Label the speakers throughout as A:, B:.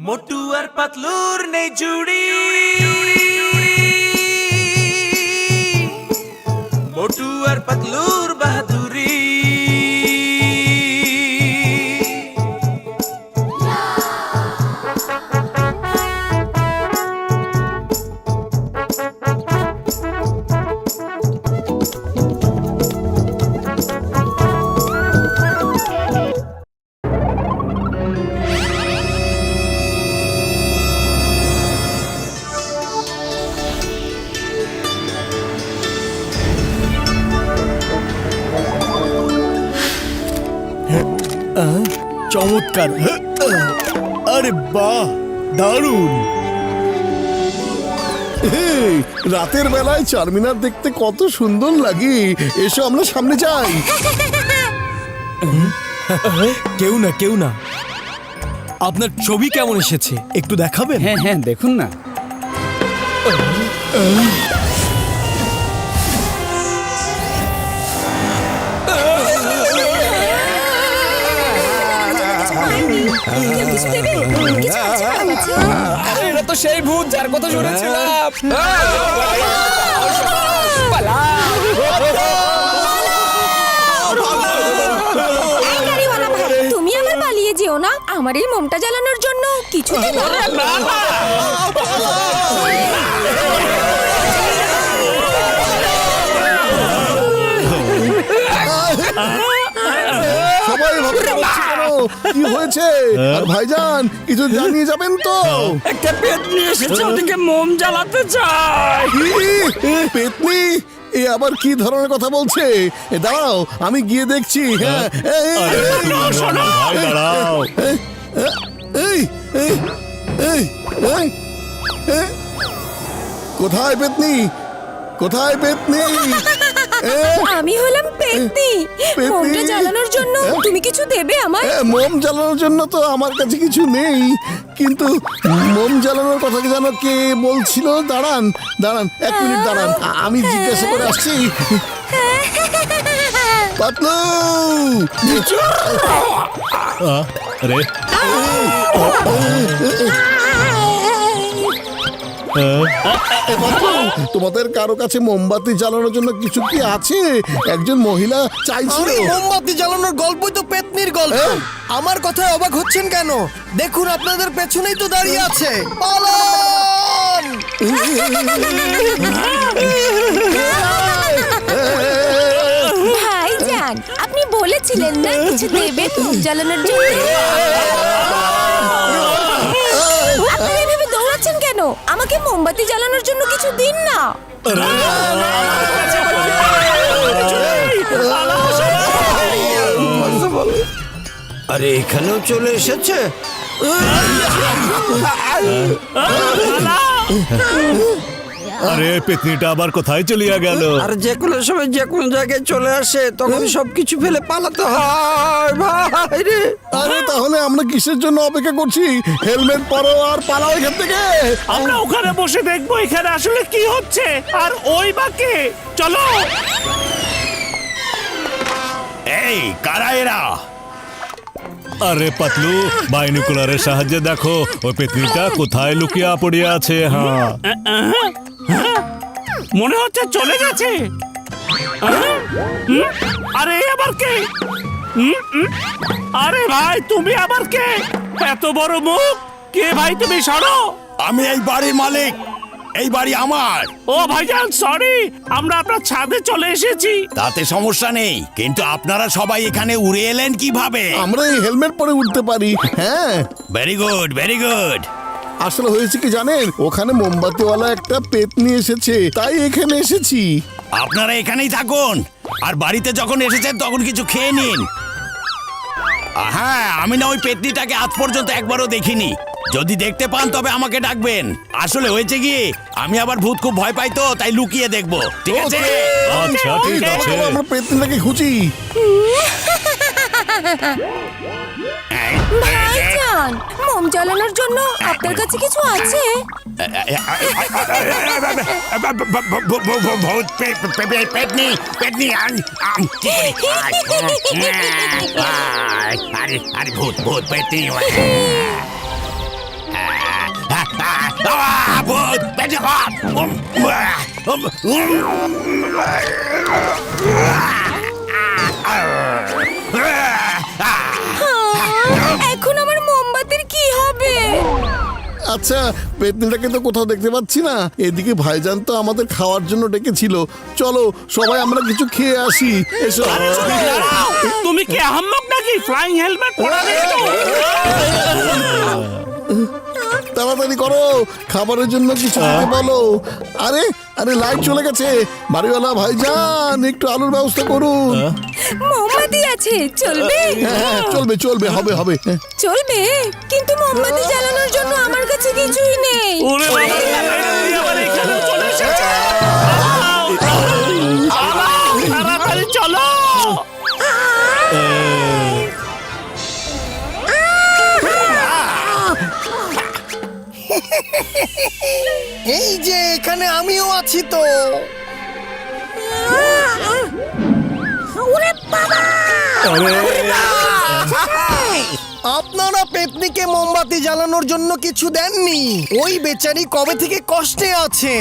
A: মোটু আর পাতলুর নেই জুড়ি, মোটু আর পাতলুর বাহাদুরি।
B: চমৎকার! আরে বাহ, দারুণ! রাতের বেলায় চারমিনার দেখতে কত সুন্দর লাগে। এসো আমরা সামনে যাই।
C: কেউ না কেউ না, আপনার ছবি কেমন এসেছে একটু দেখাবেন?
D: হ্যাঁ হ্যাঁ, দেখুন না।
C: আরে এটা তো সেই ভূত যার কথা শুনেছিলাম।
E: তুমি আবার পালিয়ে যেও না, আমার এই মোমটা জ্বালানোর জন্য কিছু দেবো।
B: সবাই ভাবে বলছে কেন? কি হয়েছে? আর ভাইজান কিছু জানিয়ে যাবেন তো?
D: একটা পেতনি এসেছে, ওদিকে মোম জ্বালাতে চাই।
B: পেতনি? এ আবার কি ধরনের কথা বলছে? দাঁড়াও, আমি গিয়ে দেখছি। হ্যাঁ, কোথায় পেতনি? কোথায় পেতনি?
E: আমি হলাম পেতনি। মোমটা জ্বালানোর জন্য তুমি কিছু দেবে আমার?
B: মোম জ্বালানোর জন্য তো আমার কাছে কিছু নেই, কিন্তু মোম জ্বালানোর কথা যেন কে বলছিল। দাঁড়ান দাঁড়ান, এক মিনিট দাঁড়ান, আমি জিজ্ঞাসা করে আসছি। পাতলু!
F: আরে
B: তোমাদের কারো কাছে মোমবাতি জ্বালানোর জন্য কিছু কি আছে? একজন মহিলা চাইছিল।
C: মোমবাতি জ্বালানোর গল্পই তো পেতনির গল্প। আমার কথায় অবাক হচ্ছেন কেন? দেখুন আপনাদের পেছনেই তো দাঁড়িয়ে আছে। পালান!
E: ভাইজান, আপনি বলেছিলেন না কিছু দেবেন মোম জ্বালানোর জন্য। আপনি এভাবে দৌড়াচ্ছেন কেন? আমাকে মোমবাতি জ্বালানোর জন্য কিছু দিন না।
D: আরে এখানেও চলে এসেছে।
F: আরে পেতনিটা আবার কোথায় চলিয়া গেল?
D: আর যে কোনো সময় যে কোনো জায়গায় চলে আসে, তখন সবকিছু ফেলে পালাতে হয় ভাই রে।
B: আরে তাহলে আমরা কিসের জন্য অপেক্ষা করছি? হেলমেট পরো আর পালাও এখান থেকে।
G: আমরা ওখানে বসে দেখবো এখানে আসলে কি হচ্ছে, আর ওই বাকে চলো।
F: এই কারা এরা? আরে পাতলু, বাইনোকুলারের সাহায্যে দেখো ওই পেতনিটা কোথায় লুকিয়ে পড়িয়া আছে। হ্যাঁ,
G: মনে হচ্ছে চলে গেছে। আরে এ আবার কে? আরে ভাই, তুমি আবার কে? এত বড় মুখ, কে ভাই তুমি? সরো।
F: আমি এই বাড়ির মালিক, এই বাড়ি আমার।
G: ও ভাইজান, সরি, আমরা আপনার ছাদে চলে এসেছি।
F: তাতে সমস্যা নেই, কিন্তু আপনারা সবাই এখানে উড়ে এলেন কিভাবে?
B: আমরা এই হেলমেট পরে উঠতে পারি। হ্যাঁ,
F: ভেরি গুড, ভেরি গুড।
B: আসলে হয়েছে কি জানেন, ওখানে মোমবাতিওয়ালা একটা পেতনি এসেছে, তাই এখানে এসেছি।
F: আপনারা এখানেই থাকুন, আর বাড়িতে যখন এসেছেন তখন কিছু খেয়ে নিন। হ্যাঁ, আমি না ওই পেতনিটাকে আজ পর্যন্ত একবারও দেখিনি। যদি দেখতে পান তবে আমাকে ডাকবেন। আসলে হয়েছে কি, আমি আবার ভূত খুব ভয় পাই, তো তাই লুকিয়ে দেখবো। ঠিক আছে?
B: আচ্ছা, ঠিক আছে, আমরা পেতনিটাকে খুঁজি।
E: ভাইজান, মোম জ্বালানোর জন্য আপনার কাছে কিছু আছে?
F: ভূত পেতনি পেতনি আরে ভূত ভূত পেতনি। ভূত পেটে ভাত
E: এখন আমার মোমবাতির কি হবে?
B: আচ্ছা, পেতনিটাকে তো কোথাও দেখতে পাচ্ছি না। এদিকে ভাইজান তো আমাদের খাওয়ার জন্য ডেকেছিল। চলো সবাই আমরা কিছু খেয়ে আসি। এসো।
G: তুমি কি আহম্মক নাকি? ফ্লাইং হেলমেট পরা নেই তো?
B: তাড়াতাড়ি করো, খাবারের জন্য কিছু খেতে বলো। আরে আরে লাইট চলে গেছে। বাড়িওয়ালা ভাইজান একটু আলুর ব্যবস্থা করুন।
E: মোমবাতি আছে, চলবে?
B: হ্যাঁ চলবে চলবে, হবে হবে।
E: চলবে, কিন্তু মোমবাতি জ্বালানোর জন্য আমার কাছে কিছুই নেই।
G: ওরে বাবা, পেতনি আবার এখানে চলে এসেছে। তাড়াতাড়ি চলো।
C: এই যে এখানে আমিও আছি তো। আপনারা পেতনিকে মোমবাতি জ্বালানোর জন্য কিছু দেননি। ওই বেচারি কবে থেকে কষ্টে আছে।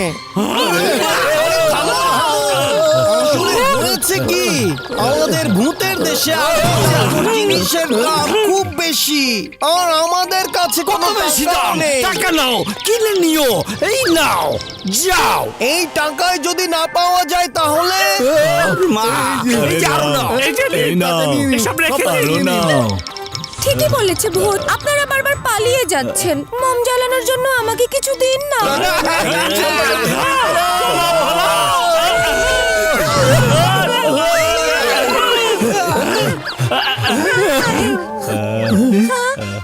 C: আসলে হয়েছে কি, আমাদের ভূতের দেশে এখন জিনিসের দাম খুব বেশি, আর আমাদের কাছে কোনো বেশি দাম নেই।
F: টাকা নাও, কিনে নিও, এই নাও, যাও।
C: এই টাকায় যদি না পাওয়া যায় তাহলে
F: মা, এই যে আরো নাও।
G: এই যে এসব রেখে দিন।
E: ঠিকই বলেছে ভূত, আপনারা বারবার পালিয়ে যাচ্ছেন। মোম জ্বালানোর জন্য আমাকে কিছু দিন না।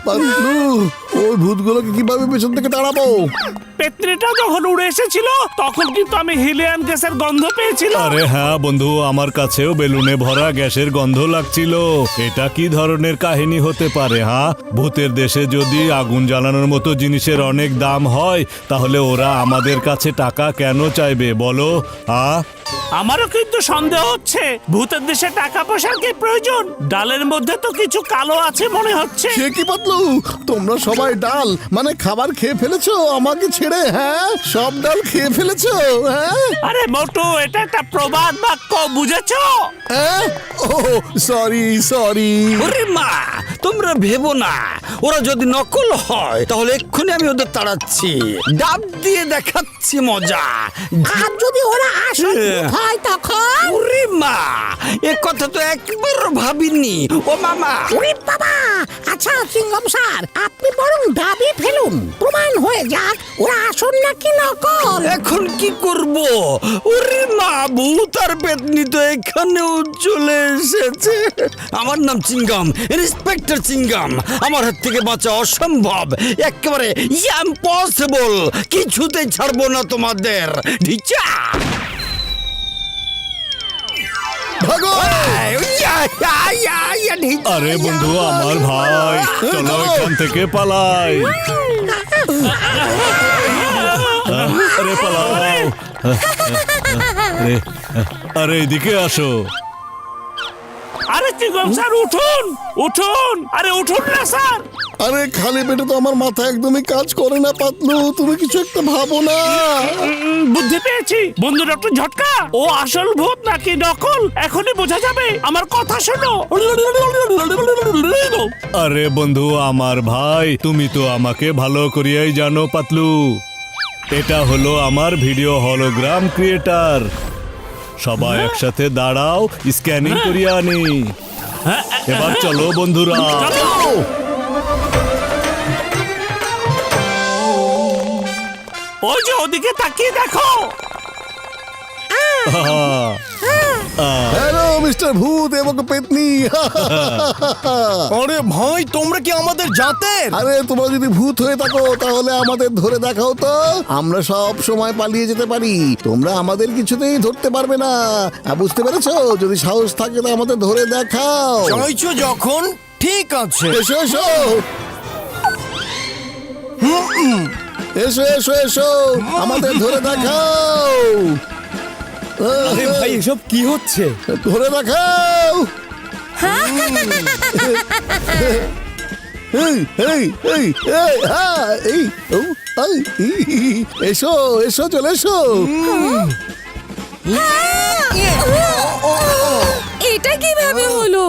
B: পাতলু, ওই ভূতগুলোকে কিভাবে পেছন থেকে তাড়াবো?
G: পেতনিটা যখন উড়ে এসেছিল তখন কিন্তু আমি হিলিয়াম গ্যাসের গন্ধ পেয়েছিলাম।
H: আরে হ্যাঁ বন্ধু, আমার কাছেও বেলুনে ভরা গ্যাসের গন্ধ লাগছিল। এটা কি ধরনের কাহিনী হতে পারে? হ্যাঁ, ভূতের দেশে যদি আগুন জ্বালানোর মতো জিনিসের অনেক দাম হয়, তাহলে ওরা আমাদের কাছে টাকা কেন চাইবে বলো? হ্যাঁ,
G: আমারও কিন্তু সন্দেহ হচ্ছে, ভূতের দেশে টাকা পয়সার কি প্রয়োজন? ডালের মধ্যে তো কিছু কালো আছে মনে হচ্ছে।
B: সে কি পাতলু, তোমরা সবাই ডাল মানে খাবার খেয়ে ফেলেছো আমাকে ছেড়ে? হ্যাঁ, সব ডাল খেয়ে ফেলেছো? হ্যাঁ
G: আরে মোটু, এটা একটা প্রবাদ বাক্য, বুঝেছো?
B: হ্যাঁ, ও সরি সরি।
D: ওরে মা, তোমরা ভেবো না, ওরা যদি নকল হয় তাহলে এক্ষুনি আমি ওদের তাড়াচ্ছি, ডাব দিয়ে দেখাচ্ছি মজা। আর যদি ওরা আসল হয় তখন? ওরে মা, এ কথা তো একবার ভাবিনি। ও মামা,
I: ওরে বাবা! আচ্ছা চিঙ্গম স্যার, আপনি বরং দাবি ফেলুন, প্রমাণ হয়ে যাক ওরা আসল নাকি নকল।
D: এখন কি করব? ওরে মা, ভূত আর পেতনি তো এখানেও চলে এসেছে। আমার নাম চিঙ্গাম, ইন্সপেক্টর চিঙ্গাম। আমার হাত থেকে বাঁচা অসম্ভব, একেবারে ইম্পসিবল। কিছুতেই ছাড়বো না তোমাদের। ঢিচা
B: ভাগো!
H: আরে বন্ধু, আমার ভাই, চলো এখান থেকে পালাই। আরে পালাও। আরে এদিকে আসো।
G: আরে চিঙ্গম স্যার, উঠুন উঠুন, আরে উঠুন না স্যার।
B: আরে খালি পেটে তো আমার মাথা একদমই কাজ করে না পাতলু, তুমি কিছু একটা ভাবো না।
G: বুদ্ধি পেয়েছি, বন্ধু ডক্টর ঝটকা। ও আসল ভূত নাকি নকল এখনই বোঝা যাবে। আমার কথা শোনো।
H: আরে বন্ধু, আমার ভাই, তুমি তো আমাকে ভালো করিয়াই জানো পাতলু। এটা হলো আমার ভিডিও হলোগ্রাম ক্রিয়েটার। সবাই একসাথে দাঁড়াও, স্ক্যানিং করিয়া আনি। এবার চলো বন্ধুরা।
G: ওই যে ওদিকে তাকিয়ে দেখো।
B: হ্যালো মিস্টার ভূত এবং পেতনি।
C: আরে ভাই, তোমরা কি আমাদের জাতের?
B: আরে তোমরা যদি ভূত হয়ে থাকো তাহলে আমাদের ধরে দেখাও তো, আমরা সব সময় পালিয়ে যেতে পারি, তোমরা আমাদের কিছুতেই ধরতে পারবে না। বুঝতে পেরেছো? যদি সাহস থাকে তো আমাদের ধরে দেখাও।
C: চাইছো যখন, ঠিক আছে।
B: এসো এসো এসো এসো এসো, আমাদের ধরে দেখাও।
C: আরে ভাই, এসব কি হচ্ছে?
B: ধরে দেখাও। এই এই এই এই হ্যাঁ, এই ও, এই, এসো এসো চলে এসো।
E: এটা কিভাবে হলো?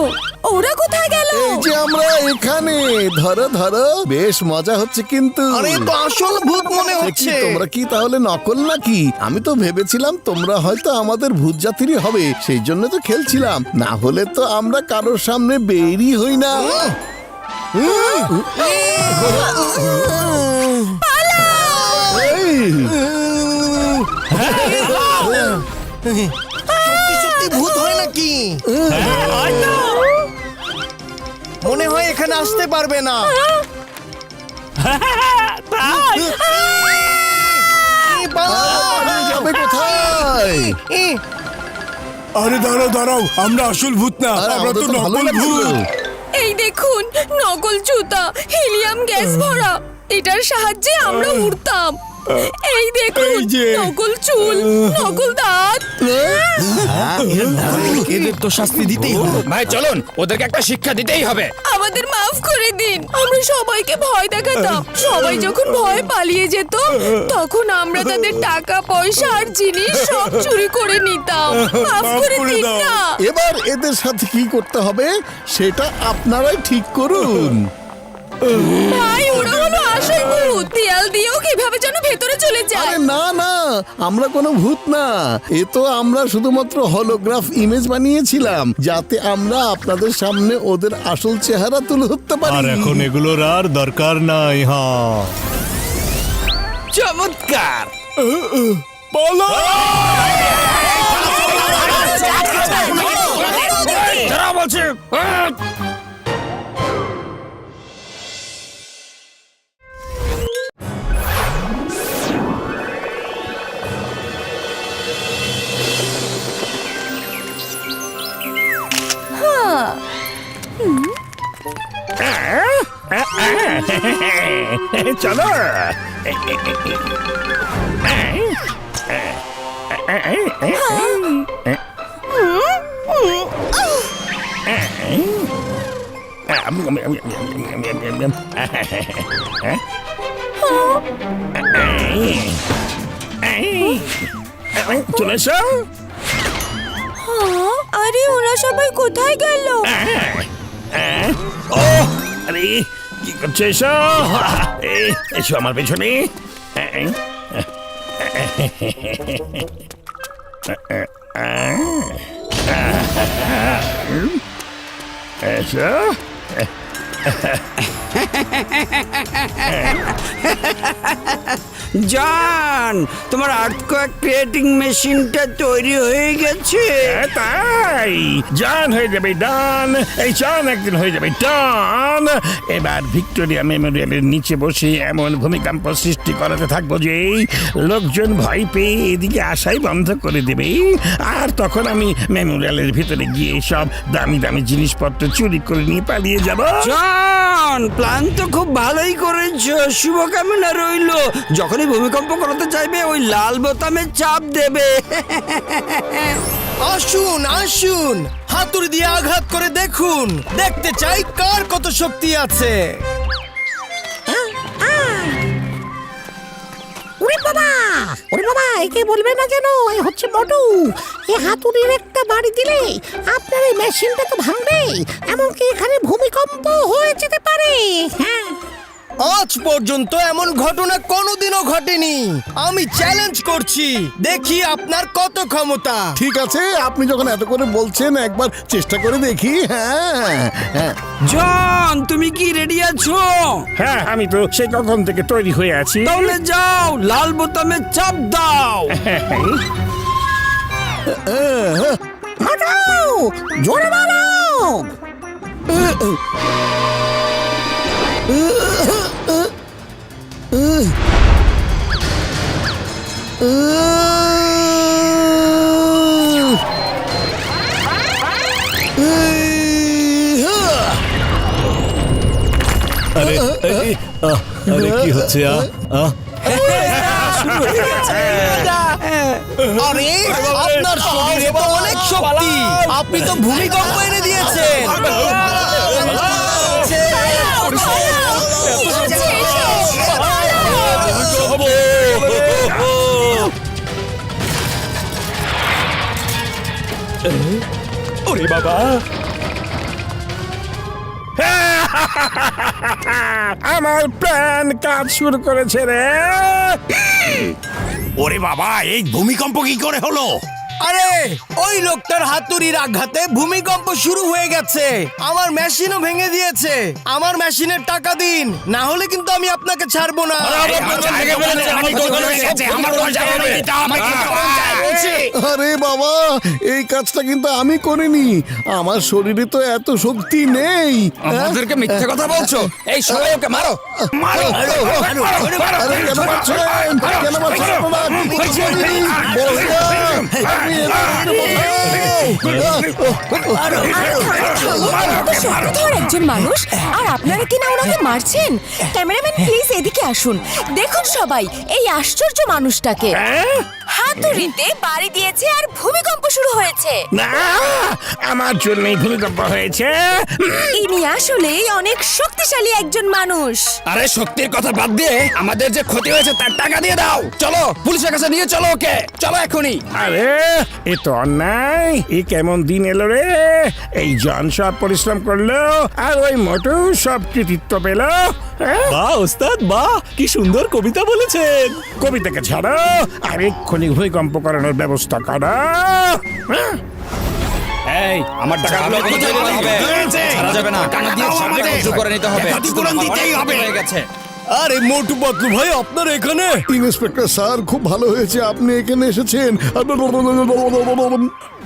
E: ওরা কোথায় গেল?
B: এই যে আমরা এখানে, ধরো ধরো, বেশ মজা হচ্ছে কিন্তু।
C: আরে এ তো আসল ভূত মনে
B: সে কি,
C: হচ্ছে।
B: তোমরা কি তাহলে নকল নাকি? আমি তো ভেবেছিলাম তোমরা হয়তো আমাদের ভূত জাতিরই হবে, সেই জন্য তো খেলছিলাম, না হলে তো আমরা কারোর সামনে বেরই হই না। এই,
C: সত্যি সত্যি ভূত হয় নাকি? মনে হয় এখানে আসতে পারবে না।
G: তাই
B: আরে যাবে কোথায়?
D: আরে দাঁড়াও দাঁড়াও, আমরা আসল ভূত না,
B: আরে
D: আমরা তো
B: আমাদের তো ভালোই
D: নকল
B: লাগছিল।
D: ভূত।
E: এই দেখুন, নকল জুতা, হিলিয়াম গ্যাস ভরা। এটার সাহায্যে আমরা উড়তাম। এই দেখুন,
D: এই যে।
E: নকল চুল, নকল দাঁত।
C: এদের তো শাস্তি দিতেই হবে।
F: ভাই চলুন, ওদেরকে একটা শিক্ষা দিতেই হবে।
E: আমাদের মাফ করে দিন। আমরা সবাইকে ভয় দেখাতাম। সবাই যখন ভয় পালিয়ে যেত, তখন আমরা তাদের টাকা পয়সা আর জিনিস সব চুরি করে নিতাম। মাফ করে দিন না।
B: এবার এদের সাথে কি করতে হবে সেটা আপনারাই ঠিক করুন।
E: ভাই, ওরা হলো আসল ভূত। দেয়াল দিয়েও কিভাবে যেন ভেতরে চলে যায়।
B: আরে না না, আমরা কোনো ভূত না, এ তো আমরা শুধুমাত্র হলোগ্রাফ ইমেজ বানিয়েছিলাম, যাতে আমরা আপনাদের সামনে ওদের আসল চেহারা তুলে ধরতে
H: আর
B: পারি।
H: এখন এগুলোর আর দরকার নাই। হ্যাঁ,
A: চমৎকার।
D: যারা বলছে চলো। চলে এসো।
E: আরে, ওরা সবাই কোথায় গেল?
D: ও আরে কি করছো? এসো এসো আমার পেছনে। এসো।
J: জান, তোমার আর্থকোয়েক ক্রিয়েটিং মেশিনটা তৈরি হয়ে গেছে।
D: তাই জান হয়ে যাবে ডান, এই চান একদিন হয়ে যাবে টান। এবার ভিক্টোরিয়া মেমোরিয়ালের নিচে বসে এমন ভূমিকম্প সৃষ্টি করাতে থাকবো যে লোকজন ভয় পেয়ে এদিকে আসাই বন্ধ করে দেবে, আর তখন আমি মেমোরিয়ালের ভিতরে গিয়ে সব দামি দামি জিনিসপত্র চুরি করে নিয়ে পালিয়ে যাব।
J: জান, প্ল্যান তো খুব ভালোই করেছো, শুভকামনা রইলো। যখনই ভূমিকম্প করাতে চাইবে ওই লাল বোতামে চাপ দেবে।
C: আসুন আসুন, হাতুড়ি দিয়ে আঘাত করে দেখুন, দেখতে চাই কার কত শক্তি আছে।
I: ওরে বাবা, ওরে বাবা, একে বলবে না যেন এ হচ্ছে মোটু। এ হাতুড়ির একটা বাড়ি দিলে আপনার এই মেশিনটা তো ভাঙবে, এমনকি এখানে ভূমিকম্প হয়ে যেতে পারে। হ্যাঁ,
C: আজ পর্যন্ত এমন ঘটনা কোনোদিনও ঘটেনি। আমি চ্যালেঞ্জ করছি, দেখি আপনার কত ক্ষমতা।
B: ঠিক আছে, আপনি যখন এত করে বলছেন একবার চেষ্টা করে দেখি। হ্যাঁ হ্যাঁ,
J: জান, তুমি কি রেডি আছো?
D: হ্যাঁ, আমি তো সেই কখন থেকে তৈরি হয়ে আছি।
J: তাহলে যাও, লাল বোতামে চাপ দাও।
I: মোটু, জোরে মারো।
H: আরে আরে কি হচ্ছে?
C: আরে আপনার শরীরে তো অনেক শক্তি, আপনি তো ভূমিকম্প এনে দিয়েছেন।
G: ওরে বাবা আমার প্ল্যান কাজ শুরু করেছে রে।
F: ওরে বাবা, এই ভূমিকম্প কি করে হলো?
C: আরে ওই লোকটার হাতুড়ির আঘাতে ভূমিকম্প শুরু হয়ে গেছে। আমার মেশিনও ভেঙে দিয়েছে। আমার মেশিনের টাকা দিন, না হলে কিন্তু আমি আপনাকে ছাড়বো না।
B: আরে বাবা, এই কাজটা কিন্তু আমি করিনি। আমার শরীরে তো এত শক্তি নেই।
J: আমাদেরকে মিথ্যে কথা বলছো? এই সবাই ওকে মারো।
B: আরে কেন মারছেন? কেন মারছেন আপনারা? আমি কিছু করিনি। বলরা, আমি
E: শক্তিধর একজন মানুষ, আর আপনারা কি না ওনাকে মারছেন? ক্যামেরাম্যান প্লিজ এদিকে আসুন। দেখুন সবাই এই আশ্চর্য মানুষটাকে। হাতুড়িতে বাড়ি দিয়েছে আর ভূমিকম্প শুরু হয়েছে।
G: না, আমার জন্যই ভূমিকম্প হয়েছে।
E: ইনি আসলেই অনেক শক্তিশালী একজন মানুষ।
J: আরে শক্তির কথা বাদ দিয়ে আমাদের যে ক্ষতি হয়েছে তার টাকা দিয়ে দাও। চলো পুলিশের কাছে নিয়ে চলো ওকে, চলো এখনই।
G: আরে এ তো অন্যায়। এ কেমন দিন এলো রে? এই জন সব পরিশ্রম করলো আর ওই মোটু সব কৃতিত্ব পেল।
H: বাহ ওস্তাদ বাহ, কি সুন্দর কবিতা বলেছেন।
G: কবিতাকে ছাড়ো আর এক্ষুনি ভূমিকম্প করানোর ব্যবস্থা করো।
J: এই আমার টাকাগুলো এখনই দিয়ে দিতে হবে। ছাড়া যাবে না, টাকা দিয়ে সামনে কবজা করে নিতে হবে।
F: ক্ষতিপূরণ দিতেই হবে।
J: হয়ে গেছে।
C: আরে মোটু পাতলু ভাই, আপনার এখানে?
B: ইন্সপেক্টর স্যার, খুব ভালো হয়েছে আপনি এখানে এসেছেন।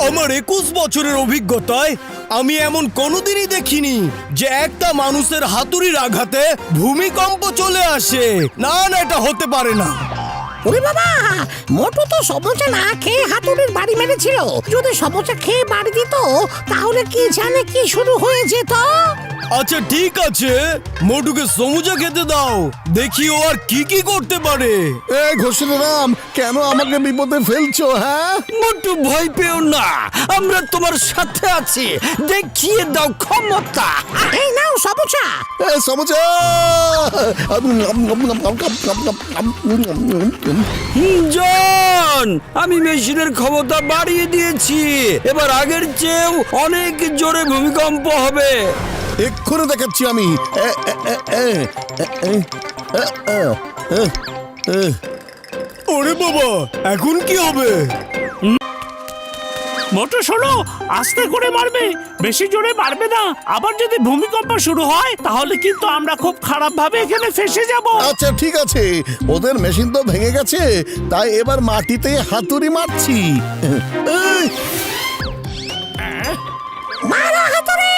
C: আমার 21 বছরের অভিজ্ঞতায় আমি এমন কোনোদিনই দেখিনি যে একটা মানুষের হাতুড়ির আঘাতে ভূমিকম্প চলে আসে। না না, এটা হতে পারে না।
I: ওরে বাবা, মোটু তো সমোচা না খেয়ে হাতুড়ির বাড়ি মেরেছিল। যদি সমোচা খেয়ে বাড়ি দিত তাহলে কি জানে কি শুরু হয়ে যেত।
C: আচ্ছা ঠিক আছে, মোটুকে সমুচা খেতে দাও, দেখি ও আর কি কি করতে পারে।
B: এই ঘোষেরাম, কেন আমাকে বিপদে ফেলছো? হ্যাঁ,
D: মোটু ভয় পেও না, আমরা তোমার সাথে আছি। দেখিয়ে দাও ক্ষমতা।
I: এই নাও সমোচা।
B: সমুচা।
D: জন, আমি মেশিনের ক্ষমতা বাড়িয়ে দিয়েছি। এবার আগের চেয়েও অনেক জোরে ভূমিকম্প হবে।
B: এক্ষুনি দেখাচ্ছি আমি।
C: ওরে বাবা, এখন কি হবে?
G: মোটু শোনো, আস্তে করে মারবে, বেশি জোরে মারবে না। আবার যদি ভূমিকম্প শুরু হয় তাহলে কিন্তু আমরা খুব খারাপ ভাবে এখানে ফেসে যাব।
B: আচ্ছা ঠিক আছে, ওদের মেশিন তো ভেঙে গেছে, তাই এবার মাটিতে হাতুড়ি মারছি। এই,
I: মারা হাতুড়ি।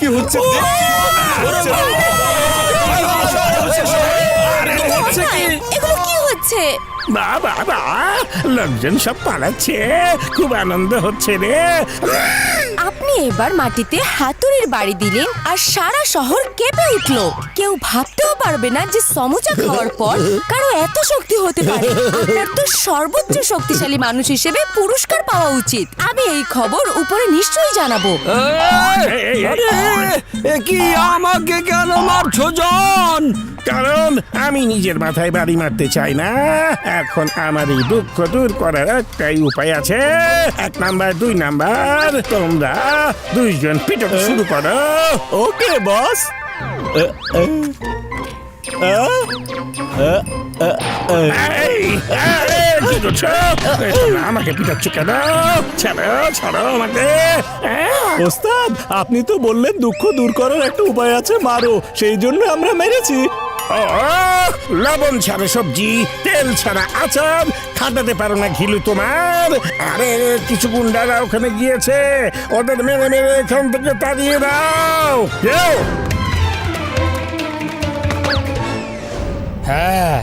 B: কি হচ্ছে?
E: এগুলো কি হচ্ছে?
G: বাবা বাবা, লোকজন সব পালাচ্ছে, খুব আনন্দ হচ্ছে রে।
E: আপনি এবার মাটিতে হাতুড়ির বাড়ি দিলেন আর সারা শহর কেঁপে উঠলো। কেউ ভাবতেও পারবে না যে সমুচা খাওয়ার পর কারো এত শক্তি হতে পারে। আপনার তো সর্বোচ্চ শক্তিশালী মানুষ হিসেবে পুরস্কার পাওয়া উচিত। আমি এই খবর উপরে নিশ্চয়ই জানাবো।
D: এ কি আমাকে কেন মারছো জন?
G: কারণ আমি নিজের মাথায় বাড়ি মারতে চাই না। এখন আমার এই দুঃখ দূর করার একটাই উপায় আছে। 1 নাম্বার 2 নাম্বার, তোমরা দুইজন পিটন শুরু করো।
H: ওকে বস।
G: এই, কি করছো? তোমরা আমাকে পিটাচ্ছ কেন? ছাড়ো ছাড়ো আমাকে।
H: ওস্তাদ, আপনি তো বললেন দুঃখ দূর করার একটা উপায় আছে, মারো, সেই জন্য আমরা মেরেছি।
G: ও, লবণ ছাড়া সবজি, তেল ছাড়া আচার, খাটাতে পারো না ঘিলু তোমার। আরে কিছু গুন্ডারা ওখানে গিয়েছে, ওদের মেরে মেরে এখান থেকে তাড়িয়ে দাও। কেউ
J: হ্যাঁ,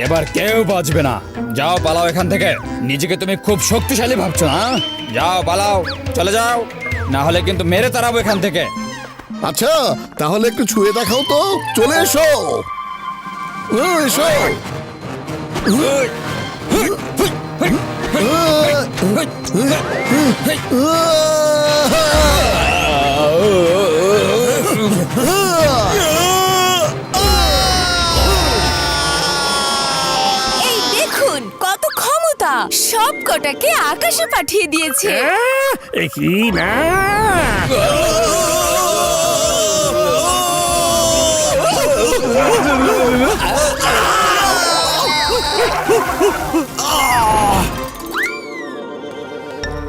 K: এবার কেউ বাঁচবে না। যাও পালাও এখান থেকে। নিজেকে তুমি খুব শক্তিশালী ভাবছো না? যাও পালাও, চলে যাও, না হলে কিন্তু মেরে তাড়াবো এখান থেকে।
B: আচ্ছা তাহলে একটু ছুঁয়ে দেখাও তো, চলে এসো। এসো।
E: এই দেখুন কত ক্ষমতা, সব কটাকে আকাশে পাঠিয়ে দিয়েছে।
G: এ কি না,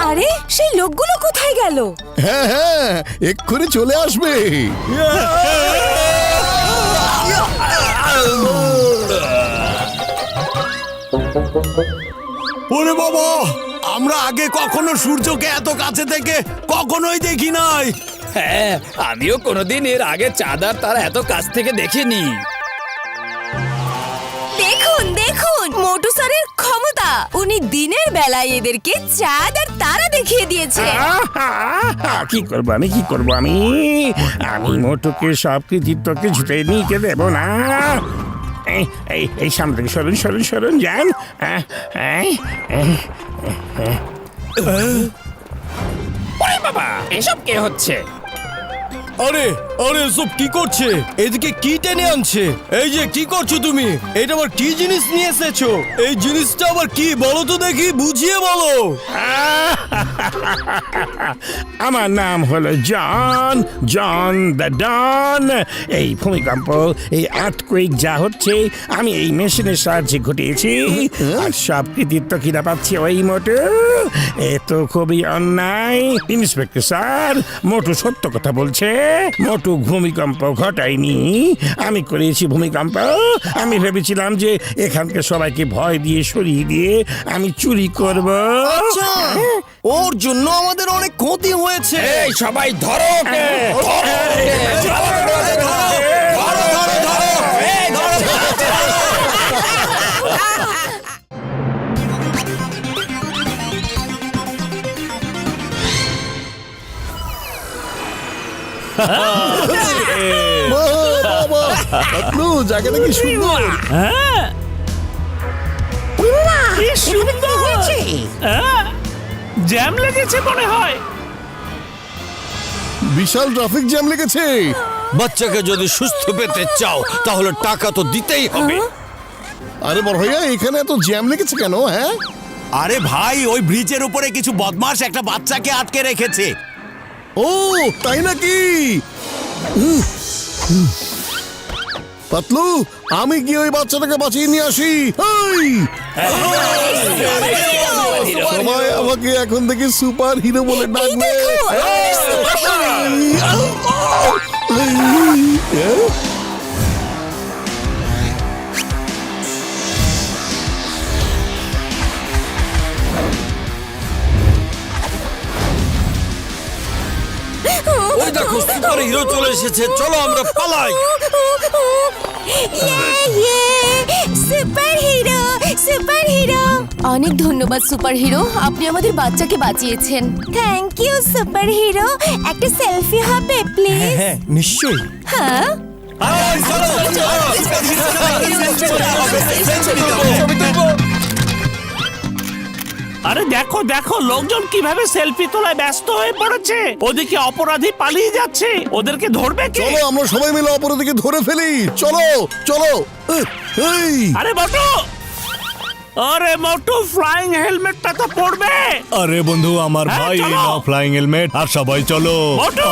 E: আরে সেই লোকগুলো কোথায় গেল?
B: হ্যাঁ হ্যাঁ, এক্ষুনি চলে আসবে।
F: ওরে বাবা, আমরা আগে কখনো সূর্যকে এত কাছে থেকে কখনোই দেখি নাই।
K: হ্যাঁ, আমিও কোনোদিন এর আগে চাঁদ আর তারা এত কাছ থেকে দেখিনি।
E: দেখুন দেখুন মোটু স্যারের ক্ষমতা, উনি দিনের বেলায় এদেরকে চাঁদ আর তারা দেখিয়ে দিয়েছে।
G: কি করবো আমি, কি করবো আমি? আমি মোটুকে সব কৃতিত্বকে ছুটে নিতে দেব না। এই সামনে থেকে সরুন সরুন সরুন যান।
K: বাবা, এসব কে হচ্ছে?
C: আরে আরে সব কি করছে? এদিকে কি টেনে আনছে? এই যে কি করছো তুমি? এটা আবার কি জিনিস নিয়ে এসেছো? এই জিনিসটা আবার কি বলো তো দেখি, বুঝিয়ে বলো।
G: আমার নাম হলো জন, জন দ্য ডন। এই ভূমিকম্প, এই আর্থকুইক যা হচ্ছে আমি এই মেশিনের সাহায্যে ঘটিয়েছি। আর সব কৃতিত্ব কিনা পাচ্ছি ওই মোটু। এ তো খুবই অন্যায়। ইন্সপেক্টর স্যার, মোটু সত্য কথা বলছে। মোটু ভূমিকম্প ঘটায়নি, আমি করেছি ভূমিকম্প। আমি ভেবেছিলাম যে এখানকে সবাইকে ভয় দিয়ে সরিয়ে দিয়ে আমি চুরি করব।
C: আচ্ছা, ওর জন্য আমাদের অনেক ক্ষতি হয়েছে।
K: এই সবাই ধরো ওকে, ধরো ওকে, ধরো, ধরো, ধরো, ধরো, ধরো, এই ধরো।
B: বাবা, পাতলু, জায়গাটা কি সুন্দর।
I: কি সুন্দর হয়েছে।
D: জ্যাম লেগেছে মনে হয়।
B: বিশাল ট্রাফিক জ্যাম লেগেছে।
C: বাচ্চাকে যদি সুস্থ পেতে চাও তাহলে টাকা তো দিতেই হবে।
B: আরে বড় ভাইয়া, এখানে এত জ্যাম লেগেছে কেন? হ্যাঁ,
F: আরে ভাই, ওই ব্রিজের উপরে কিছু বদমাশ একটা বাচ্চাকে আটকে রেখেছে।
B: ও তাই নাকি? পাতলু, আমি গিয়ে ওই বাচ্চাটাকে বাঁচিয়ে নিয়ে আসি। সবাই আমাকে এখন থেকে সুপার হিরো বলে ডাকবে।
C: ওই দেখো সুপার হিরো চলে এসেছে, চলো আমরা পালাই।
E: Super hero, super hero. অনেক ধন্যবাদ সুপার হিরো, আপনি আমাদের বাচ্চাকে বাঁচিয়েছেন। Thank you super hero. একটা সেলফি হবে প্লিজ?
C: হ্যাঁ নিশ্চয়ই।
E: হ্যাঁ,
D: আরে দেখো দেখো, লোকজন কিভাবে সেলফি তোলায় ব্যস্ত হয়ে পড়েছে। ওদিকে অপরাধী পালিয়ে যাচ্ছে, ওদেরকে ধরবে কে?
B: চলো আমরা সবাই মিলে অপরাধীকে ধরে ফেলি। চলো চলো। এই
D: আরে মোটু, আরে মোটু, ফ্লাইং হেলমেটটা তো পড়বে।
H: আরে বন্ধু, আমার
D: হ্যাঁ,
H: ভাই, এই
D: চলো।
H: নাও ফ্লাইং হেলমেট, আর সবাই চলো।
D: মোটু,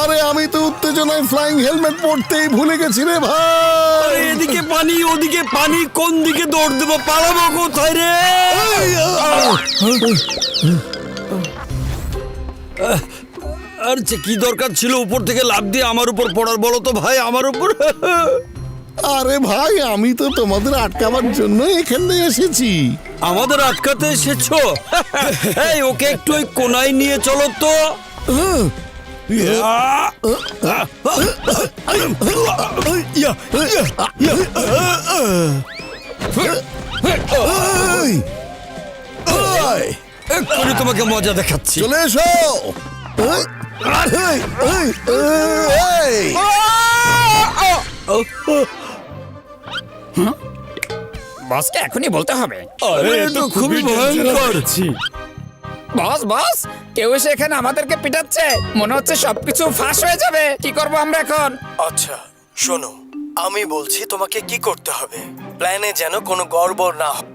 B: আরে আমি তো উত্তেজনায় ফ্লাইং হেলমেট পড়তেই ভুলে গেছি রে
C: আরে
B: ভাই।
C: এদিকে পানি ওদিকে পানি, কোন দিকে দৌড় দেবো, পালাবো কোথায় রে? আর যে কি দরকার ছিল উপর থেকে লাফ দিয়ে আমার উপর পড়ার, বলো তো ভাই, আমার উপর?
B: আরে ভাই, আমি তো তোমাদের আটকাবার জন্য এখানে এসেছি।
C: আমাদের আটকাতে এসেছো? এই ওকে একটু ওই কোনায় নিয়ে চলো তো।
D: এক্ষুনি তোমাকে মজা দেখাচ্ছি।
B: চলে এসো।
K: বসকে এখনই বলতে হবে।
D: আরে এ তো খুবই ভয়ঙ্কর।
K: বস বস, কেউ এসে এখানে আমাদেরকে পিটাচ্ছে, মনে হচ্ছে সবকিছু ফাঁস হয়ে যাবে। কি করব আমরা এখন?
C: আচ্ছা শোনো, আমি বলছি তোমাকে কি করতে হবে। প্ল্যানে যেন কোনো গড়বড় না হয়।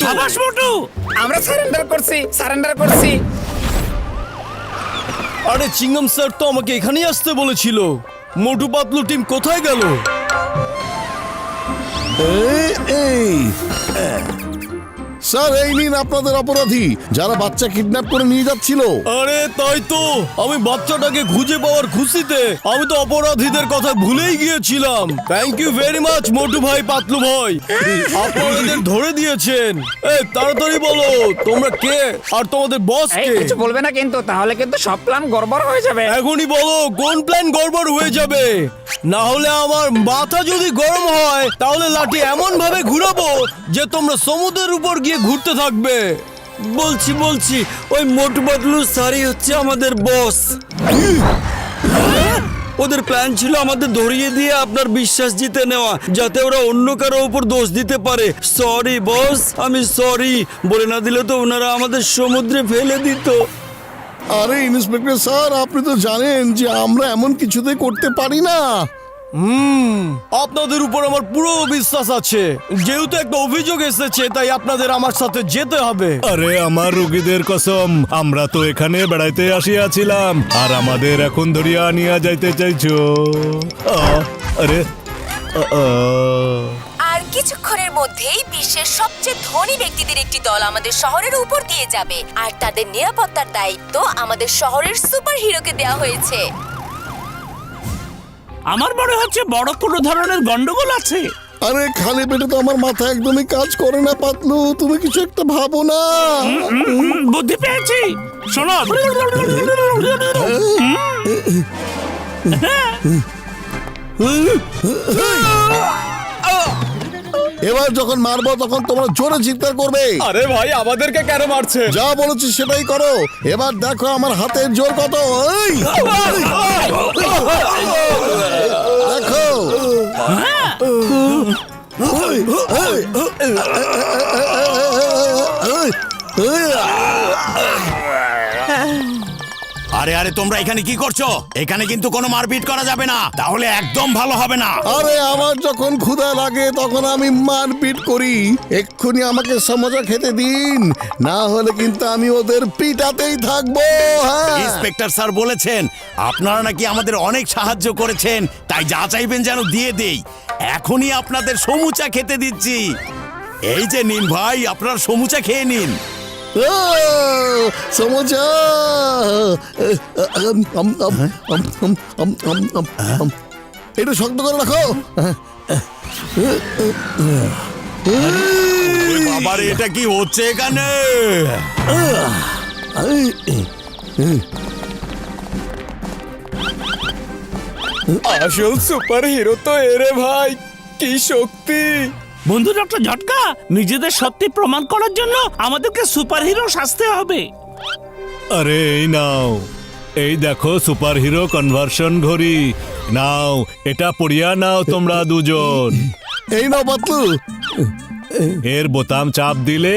D: সাবাস মোটু।
K: আমরা সারেন্ডার করছি।
C: আরে চিংগাম স্যার তো আমাকে এখানেই আসতে বলেছিল। মোটু পাতলু টিম কোথায় গেল?
B: স্যার এই নিন আপনাদের অপরাধী যারা বাচ্চা কিডন্যাপ করে নিয়ে যাচ্ছিল।
C: আরে তাই তো, আমি বাচ্চাটাকে খুঁজে পাওয়ার খুশিতে আমি তো অপরাধীদের কথা ভুলেই গিয়েছিলাম। থ্যাংক ইউ ভেরি মাচ মোটু ভাই, পাতলু ভাই, আপনারা এদের ধরে দিয়েছেন। এই তাড়াতাড়ি বলো তোমরা কে আর তোমাদের বস
K: এই
C: কে?
K: কিছু বলবে না কিন্তু, তাহলে কিন্তু সব প্ল্যান গড়বড় হয়ে যাবে।
C: এখনই বলো কোন প্ল্যান গড়বড় হয়ে যাবে, না হলে আমার মাথা যদি গরম হয় তাহলে লাঠি এমন ভাবে ঘুরাবো যে তোমরা সমুদ্রের উপর গিয়ে ঘুরতে থাকবে।
D: বলছি ওই মোটু পাতলু স্যারই হচ্ছে আমাদের বস। ওদের প্ল্যান ছিল আমাদের ধরিয়ে দিয়ে আপনার বিশ্বাস জিতে নেওয়া, যাতে ওরা অন্য কারো উপর দোষ দিতে পারে। সরি বস, আমি সরি। বলে না দিলে তো ওনারা আমাদের সমুদ্রে ফেলে দিত।
B: আরে ইন্সপেক্টর স্যার, আপনি তো জানেন যে আমরা এমন কিছুতেই করতে পারি না।
C: আপনাদের উপর আমার পুরো বিশ্বাস আছে। যেহেতু একটা অভিযোগ এসেছে তাই আপনাদের আমার সাথে যেতে হবে।
H: আরে আমার রোগীদের কসম, আমরা তো এখানে বেড়াইতে আসিয়াছিলাম আর আমাদের এখন ধরিয়া নিয়ে যাইতে চাইছো। আরে
E: আর কিছুক্ষণের মধ্যেই বিশ্বের সবচেয়ে ধনী ব্যক্তিদের একটি দল আমাদের শহরের উপর দিয়ে যাবে, আর তাদের নিরাপত্তার দায়িত্ব আমাদের শহরের সুপার হিরোকে দেওয়া হয়েছে।
J: আমার মনে হচ্ছে বড় কোনো ধরনের গন্ডগোল আছে।
B: আরে খালি পেটে তো আমার মাথা একদমই কাজ করে না পাতলু, তুমি কিছু একটা ভাবো না।
J: বুদ্ধি পেয়েছি, শোনো।
B: এবার যখন মারবো তখন তোমরা জোরে চিৎকার করবে।
C: আরে ভাই আমাদেরকে কেন মারছে?
B: যা বলেছি সেটাই করো। এবার দেখো আমার হাতের জোর কত। এই! দেখো
F: আরে আরে তোমরা এখানে কি করছো? এখানে কিন্তু কোনো মারপিট করা যাবে না, তাহলে একদম ভালো হবে না।
B: আরে আমার যখন ক্ষুধা লাগে তখন আমি মারপিট করি। এক্ষুনি আমাকে সমোসা খেতে দিন, না হলে কিন্তু আমি ওদের পিটাতেই থাকবো। হ্যাঁ
F: ইন্সপেক্টর স্যার বলেছেন আপনারা নাকি আমাদের অনেক সাহায্য করেছেন, তাই যা চাইবেন যেন দিয়ে দেই। এখনই আপনাদের সমুচা খেতে দিচ্ছি। এই যে নিন ভাই, আপনার সমুচা খেয়ে নিন।
B: সমোসা একটু শক্ত করে রাখো।
F: বাবারে, এটা কি হচ্ছে এখানে?
C: আসল সুপার হিরো তো এরে ভাই, কি শক্তি!
J: বন্ধু ডক্টর ঝটকা, নিজেদের সত্যি প্রমাণ করার জন্য আমাদেরকে সুপারহিরো সাজতে হবে।
H: আরে এই নাও, এই দেখো সুপার হিরো কনভার্সন ঘড়ি। নাও এটা পড়িয়া নাও তোমরা দুজন।
B: এই নাও পাতলু।
H: এর বোতাম চাপ দিলে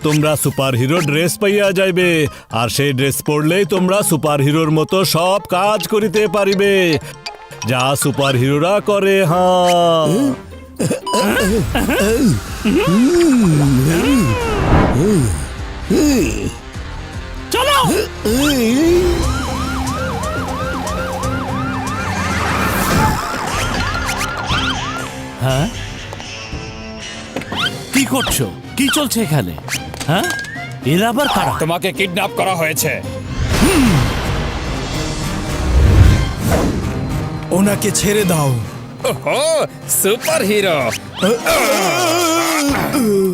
H: তোমরা সুপার হিরো ড্রেস পাইয়া যাইবে, আর সেই ড্রেস পরলেই তোমরা সুপার হিরোর মতো সব কাজ করিতে পারিবে যা সুপার হিরোরা করে। হ্যাঁ
J: চলো। হ্যাঁ, কি করছো? কি চলছে এখানে? হ্যাঁ, এরা আবার কারা?
K: তোমাকে কিডন্যাপ করা হয়েছে।
C: ওনাকে ছেড়ে দাও।
K: ওহো সুপার হিরো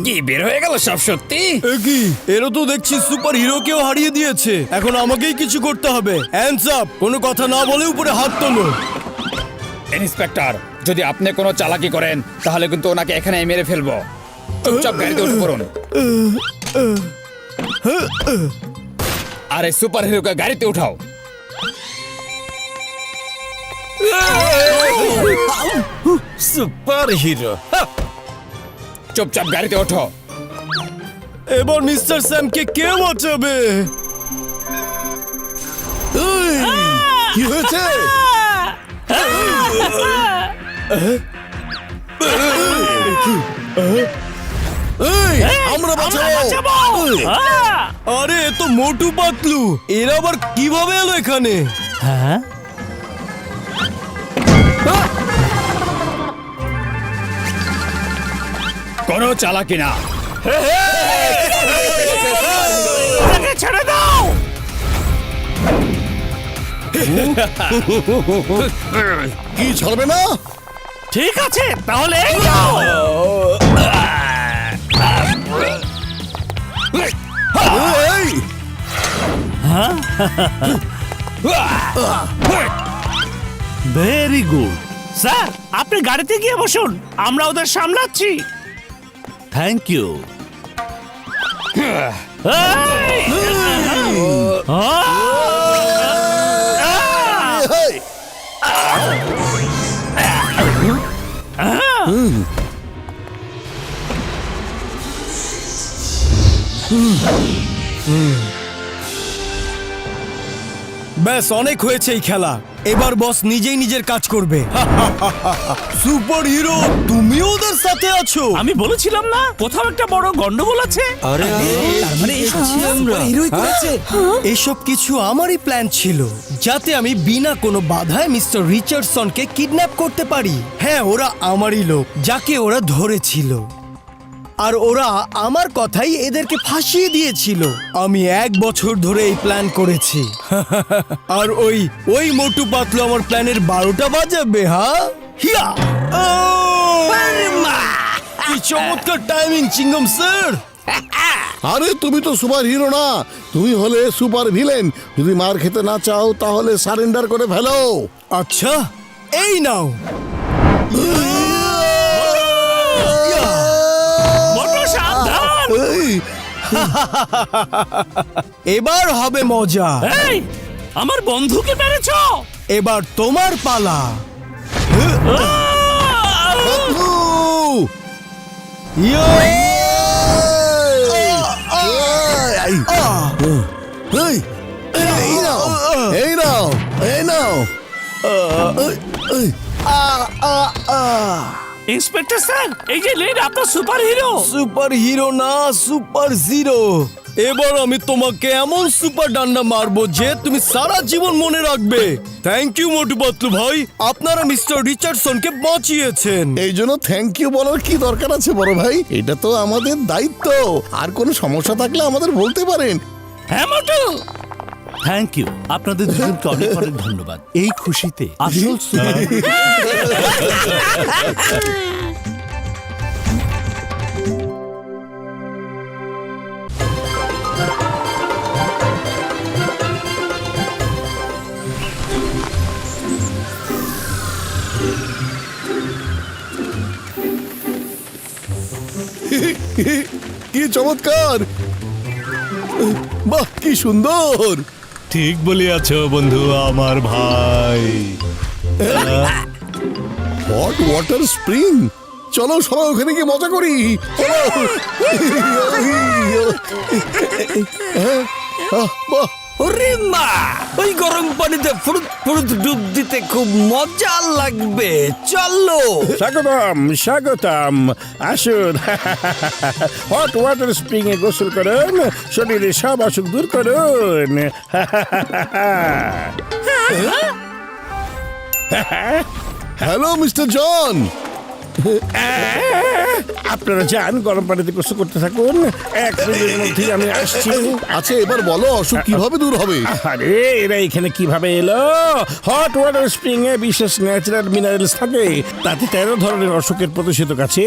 K: কি বের হয়ে গেল সব সত্যি?
C: এ কি, এরা তো দেখছি সুপার হিরোকেও হারিয়ে দিয়েছে। এখন আমাকেই কিছু করতে হবে। হ্যান্ডস আপ, কোনো কথা না বলে উপরে হাত তোলো।
K: ইন্সপেক্টর, যদি আপনি কোনো চালাকি করেন তাহলে কিন্তু ওনাকে এখানে মেরে ফেলবো। চুপচাপ গাড়িতে উঠে পড়ুন। আরে সুপার হিরোকে গাড়িতে উঠাও।
D: সুপার হিরো
K: চুপচাপ গাড়িতে ওঠো।
C: এবার মিস্টার স্যামকে কে বাঁচাবে?
B: এই, কি হয়েছে? এই, আমরা বাঁচাবো।
C: আরে এ তো মোটু পাতলু, এরা আবার কিভাবে এলো এখানে?
K: কোনো চালাকি না।
G: ছেড়ে দাও।
B: কি ছাড়বে না?
G: ঠিক আছে তাহলে এই নাও।
B: এই,
G: ভেরি গুড স্যার, আপনি গাড়িতে গিয়ে বসুন, আমরা ওদের সামলাচ্ছি। Thank you.
B: এই,
C: ব্যাস, অনেক হয়েছে এই খেলা। এবার বস নিজেই নিজের কাজ করবে। সুপার হিরো, তুমিও ওদের সাথে আছো?
G: আমি বলেছিলাম না কোথাও একটা বড় গন্ডগোল আছে।
C: এসব কিছু আমারই প্ল্যান ছিল, যাতে আমি বিনা কোনো বাধায় মিস্টার রিচার্ডসনকে কিডন্যাপ করতে পারি। হ্যাঁ, ওরা আমারই লোক, যাকে ওরা ধরেছিল। আর ওরা আমার কথাই এদেরকে ফাঁসিয়ে দিয়েছিল। আমি 1 বছর ধরে এই প্ল্যান করেছি। আর ওই মোটু পাতলু আমার প্ল্যানের 12টা বাজাবে। হ্যাঁ, হিয়া! কি চমৎকার টাইমিং চিংগম স্যার।
B: আরে তুমি তো সুপার হিরো না, তুমি হলে সুপার ভিলেন। যদি মার খেতে না চাও তাহলে সারেন্ডার করে ফেলো।
C: আচ্ছা, এই নাও।
G: সাবধান।
B: এই,
C: এবার হবে মজা।
G: এই, আমার বন্ধুকে মেরেছো।
C: এবার তোমার পালা।
B: বন্ধু!
C: ইয়ো!
B: এই, এই, এই নাও, এই নাও, এই নাও। এই,
G: ইন্সপেক্টর স্যার, এই যে লেন আপনার সুপার হিরো।
C: সুপার হিরো না, সুপার জিরো। এবার আমি তোমাকে এমন সুপার ডান্ডা মারবো যে তুমি সারা জীবন মনে রাখবে। থ্যাংক ইউ মোটু পাতলু ভাই, আপনারা মিস্টার রিচার্ডসনকে বাঁচিয়েছেন।
B: এই জন্য থ্যাংক ইউ বলার কি দরকার আছে বড় ভাই? এটা তো আমাদের দায়িত্ব। আর কোনো সমস্যা থাকলে আমাদের বলতে পারেন।
G: হ্যাঁ মোটু। থ্যাংক ইউ, আপনাদের দুজনকে অনেক অনেক ধন্যবাদ। এই খুশিতে আসল সুপার
B: কি চমৎকার! বাহ, কি সুন্দর!
H: ঠিক বলিয়াছ বন্ধু আমার ভাই।
B: হট ওয়াটার স্প্রিং, চলো সবাই ওখানে গিয়ে মজা করি। চলো। বাহ,
J: ওরে মা, ওই গরম পানিতে ফুরুত ফুরুত ডুব দিতে খুব মজা লাগবে। চলো।
G: স্বাগতম স্বাগতম, আসুন। হট ওয়াটার স্প্রিং এ গোসল করুন, শরীরে সব অসুখ দূর করুন।
B: Hello mister John.
G: আপনারা যান, গরম পানিতে গোসল করতে থাকুন, 1 মিনিটের মধ্যেই আমি আসছি।
B: আচ্ছা এবার বলো অসুখ কিভাবে দূর হবে?
G: আরে এরা এখানে কিভাবে এলো? হট ওয়াটার স্প্রিং এ বিশেষ ন্যাচারাল মিনারেলস থাকে, তাতে 13 ধরনের অসুখের প্রতিষেধক আছে।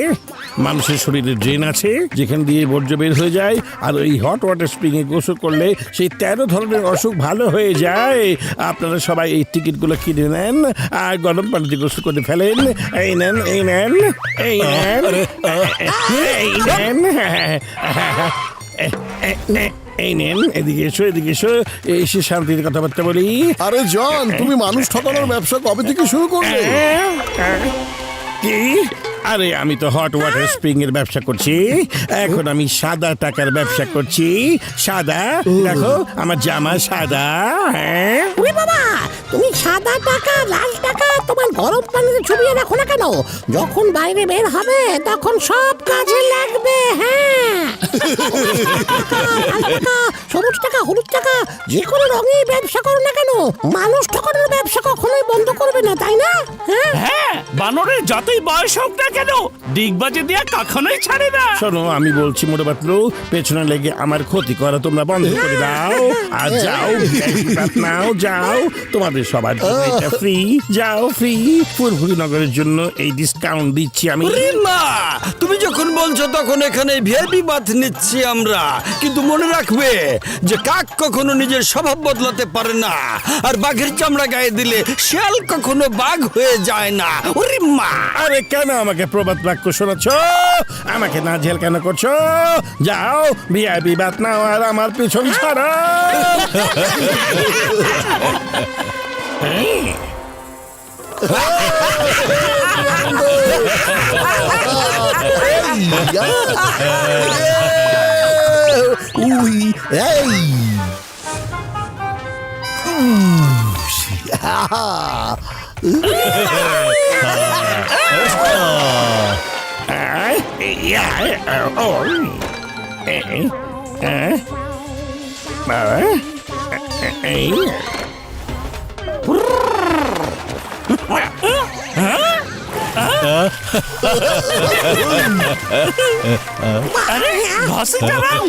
G: মানুষের শরীরে ড্রেন আছে যেখান দিয়ে বর্জ্য বের হয়ে যায়, আর ওই হট ওয়াটার স্প্রিং এ গোসল করলে সেই 13 ধরনের অসুখ ভালো হয়ে যায়। আপনারা সবাই এই টিকিটগুলো কিনে নেন আর গরম পানিতে গোসল করে ফেলেন। এই নেন, এই নেন, এই নেন, এই নেন, এই নেন, এদিকে এসো, এদিকে এসো, এসে শান্তিতে কথাবার্তা বলি।
B: আরে জন, তুমি মানুষ ঠকানোর ব্যবসা কবে থেকে শুরু করলে?
G: কি? আরে আমি তো হট ওয়াটার স্প্রিং এর ব্যবসা করছি। এখন আমি সাদা টাকার ব্যবসা করছি। সাদা, দেখো আমার জামা সাদা। হ্যাঁ
I: ওরে বাবা, তুমি সাদা টাকা, লাল টাকা তোমার গরম পানিতে চুবিয়ে রাখো না কেন? যখন বাইরে বের হবে তখন সব কাজে লাগবে। হ্যাঁ, লাল টাকা, সবুজ টাকা, হলুদ টাকা, যে কোনো রঙেই ব্যবসা করো না কেন, মানুষ ঠকানোর ব্যবসা কখনোই বন্ধ করবে না, তাই না? হ্যাঁ,
F: হ্যাঁ, বানরের যতই বয়স হোক না কেন, ডিগবাজি দিয়া কখনোই ছাড়ে না।
G: শোনো, আমি বলছি মোটো পাতলু, পেছনে লেগে আমার ক্ষতি করা তোমরা বন্ধ করে দাও। আর যাও, নাও, যাও, তোমাদের সবার জন্য এটা ফ্রি। যাও, ফ্রি। ফুরফুরি নগরের জন্য এই ডিসকাউন্ট দিচ্ছি আমি।
J: ওরে মা, তুমি যখন বলছো তখন এখানে ভিআইপি বাথ নিচ্ছি আমরা, কিন্তু মনে রাখবে যে কাক কখনো নিজের স্বভাব বদলাতে পারে না, আর বাঘের চামড়া গায়ে দিলে শিয়াল কখনো বাঘ হয়ে যায় না। ওরে মা,
G: আরে কেন আমাকে প্রবাদ বাক্য শোনাচ্ছ? আমাকে না জেল কেন করছো? যাও, ভিআইপি বাত নাও আর আমার পিছন ছাড়ো।
B: উই, এই
F: ঘষে চালাও।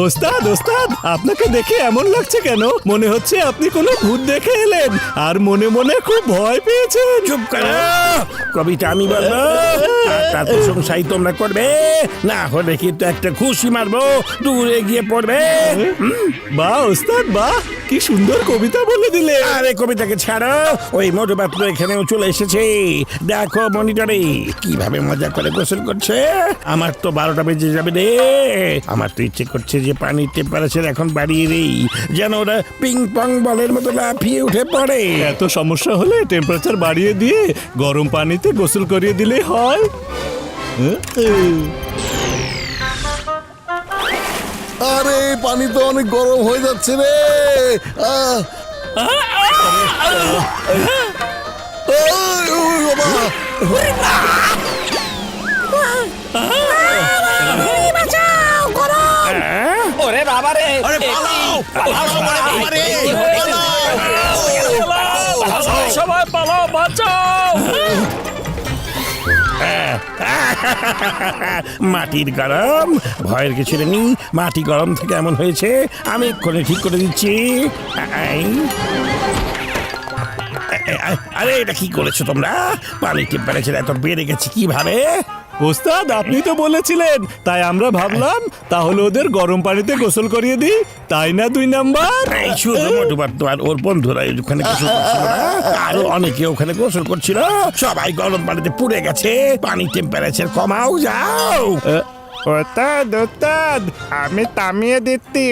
H: ওস্তাদ, ওস্তাদ, আপনাকে দেখে এমন লাগছে কেন? মনে হচ্ছে আপনি কোনো ভূত দেখে এলেন আর মনে মনে খুব ভয় পেয়েছেন।
G: চুপ করো, কবিতা আমি বলবো আর তার প্রশংসাই তোমরা করবে, না হলে কিন্তু একটা খুশি মারবো, দূরে গিয়ে পড়বে।
H: বাহ ওস্তাদ, বাহ, কি সুন্দর কবিতা বলে দিলে।
G: আরে কবিতাকে ছাড়ো, ওই মোটু পাতলু এখানেও চলে এসেছে। দেখো মনিটরে কিভাবে মজা করে গোসল করছে। আমার তো 12টা বেজে যাবে রে। আমার তো ইচ্ছে করছে যে পানির টেম্পারেচার এখন বাড়িয়ে দেই, যেন ওরা পিং পং বলের মতো লাফিয়ে উঠে পড়ে।
H: এত সমস্যা হলে টেম্পারেচার বাড়িয়ে দিয়ে গরম পানিতে গোসল করিয়ে দিলেই হয়।
B: আরে পানি তো অনেক গরম হয়ে যাচ্ছে রে।
I: বাঁচাও, গরম।
K: ওরে বাবা রে,
F: আরে পালাও, পালাও সবাই, বাবারে, পালাও।
K: সবাই পালাও, বাঁচাও।
G: মাটির গরম, ভয়ের কিছু নেই। মাটি গরম থেকে এমন হয়েছে, আমি এক্ষুনি ঠিক করে দিচ্ছি। আরে এটা কি করেছো তোমরা? পানির টেম্পারেচার এত বেড়ে গেছে কিভাবে?
H: ওস্তাদ, আপনি তো বলেছিলেন, তাই আমরা ভাবলাম তাহলে ওদের গরম পানিতে গোসল করিয়ে দিই, তাই না 2 নাম্বার?
G: এই শুধু মোটু পাতলু আর ওর বন্ধুরা ওখানে গোসল করছিল না, আরো অনেকে ওখানে গোসল করছিল। সবাই গরম পানিতে পুড়ে গেছে। পানির টেম্পারেচার কমাও, যাও।
C: ওস্তাদ, ওস্তাদ, আমি থামিয়ে দিচ্ছি।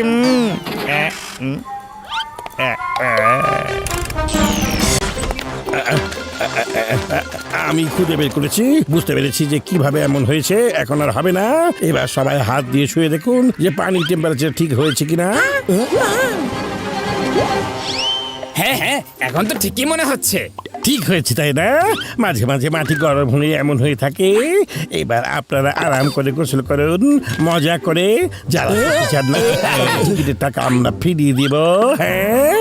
G: আমি খুঁজে বের করেছি, বুঝতে পেরেছি যে কিভাবে এমন হয়েছে। এখন আর হবে না। এবার সবাই হাত দিয়ে শুয়ে দেখুন যে পানির টেম্পারেচার ঠিক হয়েছে কিনা।
K: হ্যাঁ হ্যাঁ, এখন তো ঠিকই মনে হচ্ছে।
G: ঠিক হয়েছে তাই না? মাঝে মাঝে মাটি গরম হয়ে এমন হয়ে থাকে। এবার আপনারা আরাম করে গোসল করুন, মজা করে। যারা চান না টিকিটের টাকা আমরা ফিরিয়ে দিব। হ্যাঁ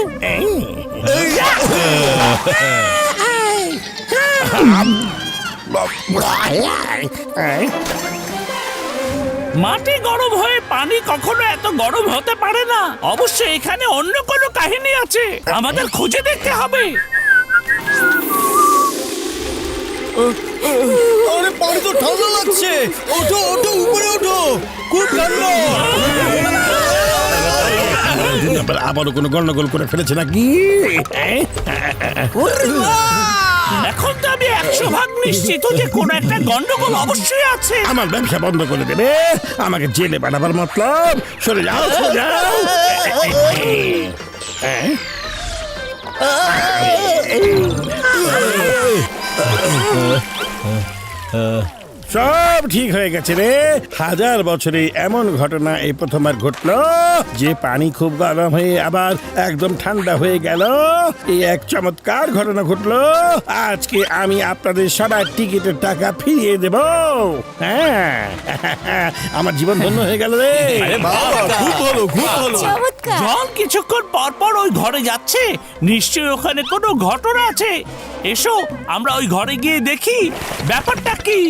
C: মাটি গরম হয়ে পানি কখনো এত গরম হতে পারে না। অবশ্যই এখানে অন্য কোনো কাহিনী আছে, আমাদের খুঁজে দেখতে হবে।
D: আরে পানি তো ঠান্ডা লাগছে। ওঠো ওঠো, উপরে ওঠো, খুব ঠান্ডা।
G: আবারও কোনো গন্ডগোল করে ফেলেছে নাকি?
C: এখন তো আমি 100% নিশ্চিত যে কোনো একটা গন্ডগোল অবশ্যই আছে।
G: আমার ব্যবসা বন্ধ করে দেবে, আমাকে জেলে পাঠাবার মতলব। সরে যাও, সরে যাও। সব ঠিক হয়ে গেছে রে। 1000 বছরে এমন ঘটনা এই প্রথমবার ঘটলো যে পানি খুব গরম হয়ে আবার একদম ঠান্ডা হয়ে গেল। এই এক চমৎকার ঘটনা ঘটলো। আজকে আমি আপনাদের সবার টিকিটের টাকা ফিরিয়ে দেব। হ্যাঁ, আমার জীবন ধন্য হয়ে গেল রে।
C: খুব ভালো, খুব ভালো।
E: চমৎকার।
C: জল কিছুক্ষণ পর পর ওই ঘরে যাচ্ছে, নিশ্চয়ই ওখানে কোনো ঘটনা আছে। এসো আমরা ওই ঘরে গিয়ে দেখি ব্যাপারটা কি।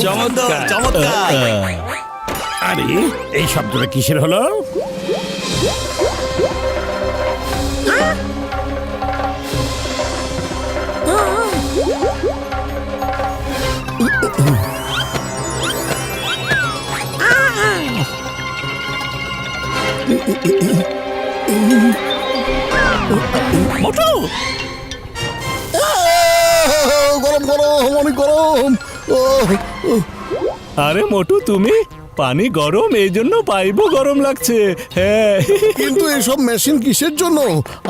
D: চমৎকার চমৎকার।
G: আরে এই শব্দটা কিসের হলো?
C: মোটু,
B: গরম গরম, অনেক গরম।
H: আরে মোটু, তুমি পানি গরম, এই জন্য পাইপও গরম লাগছে। হ্যাঁ,
B: কিন্তু এসব মেশিন কিসের জন্য?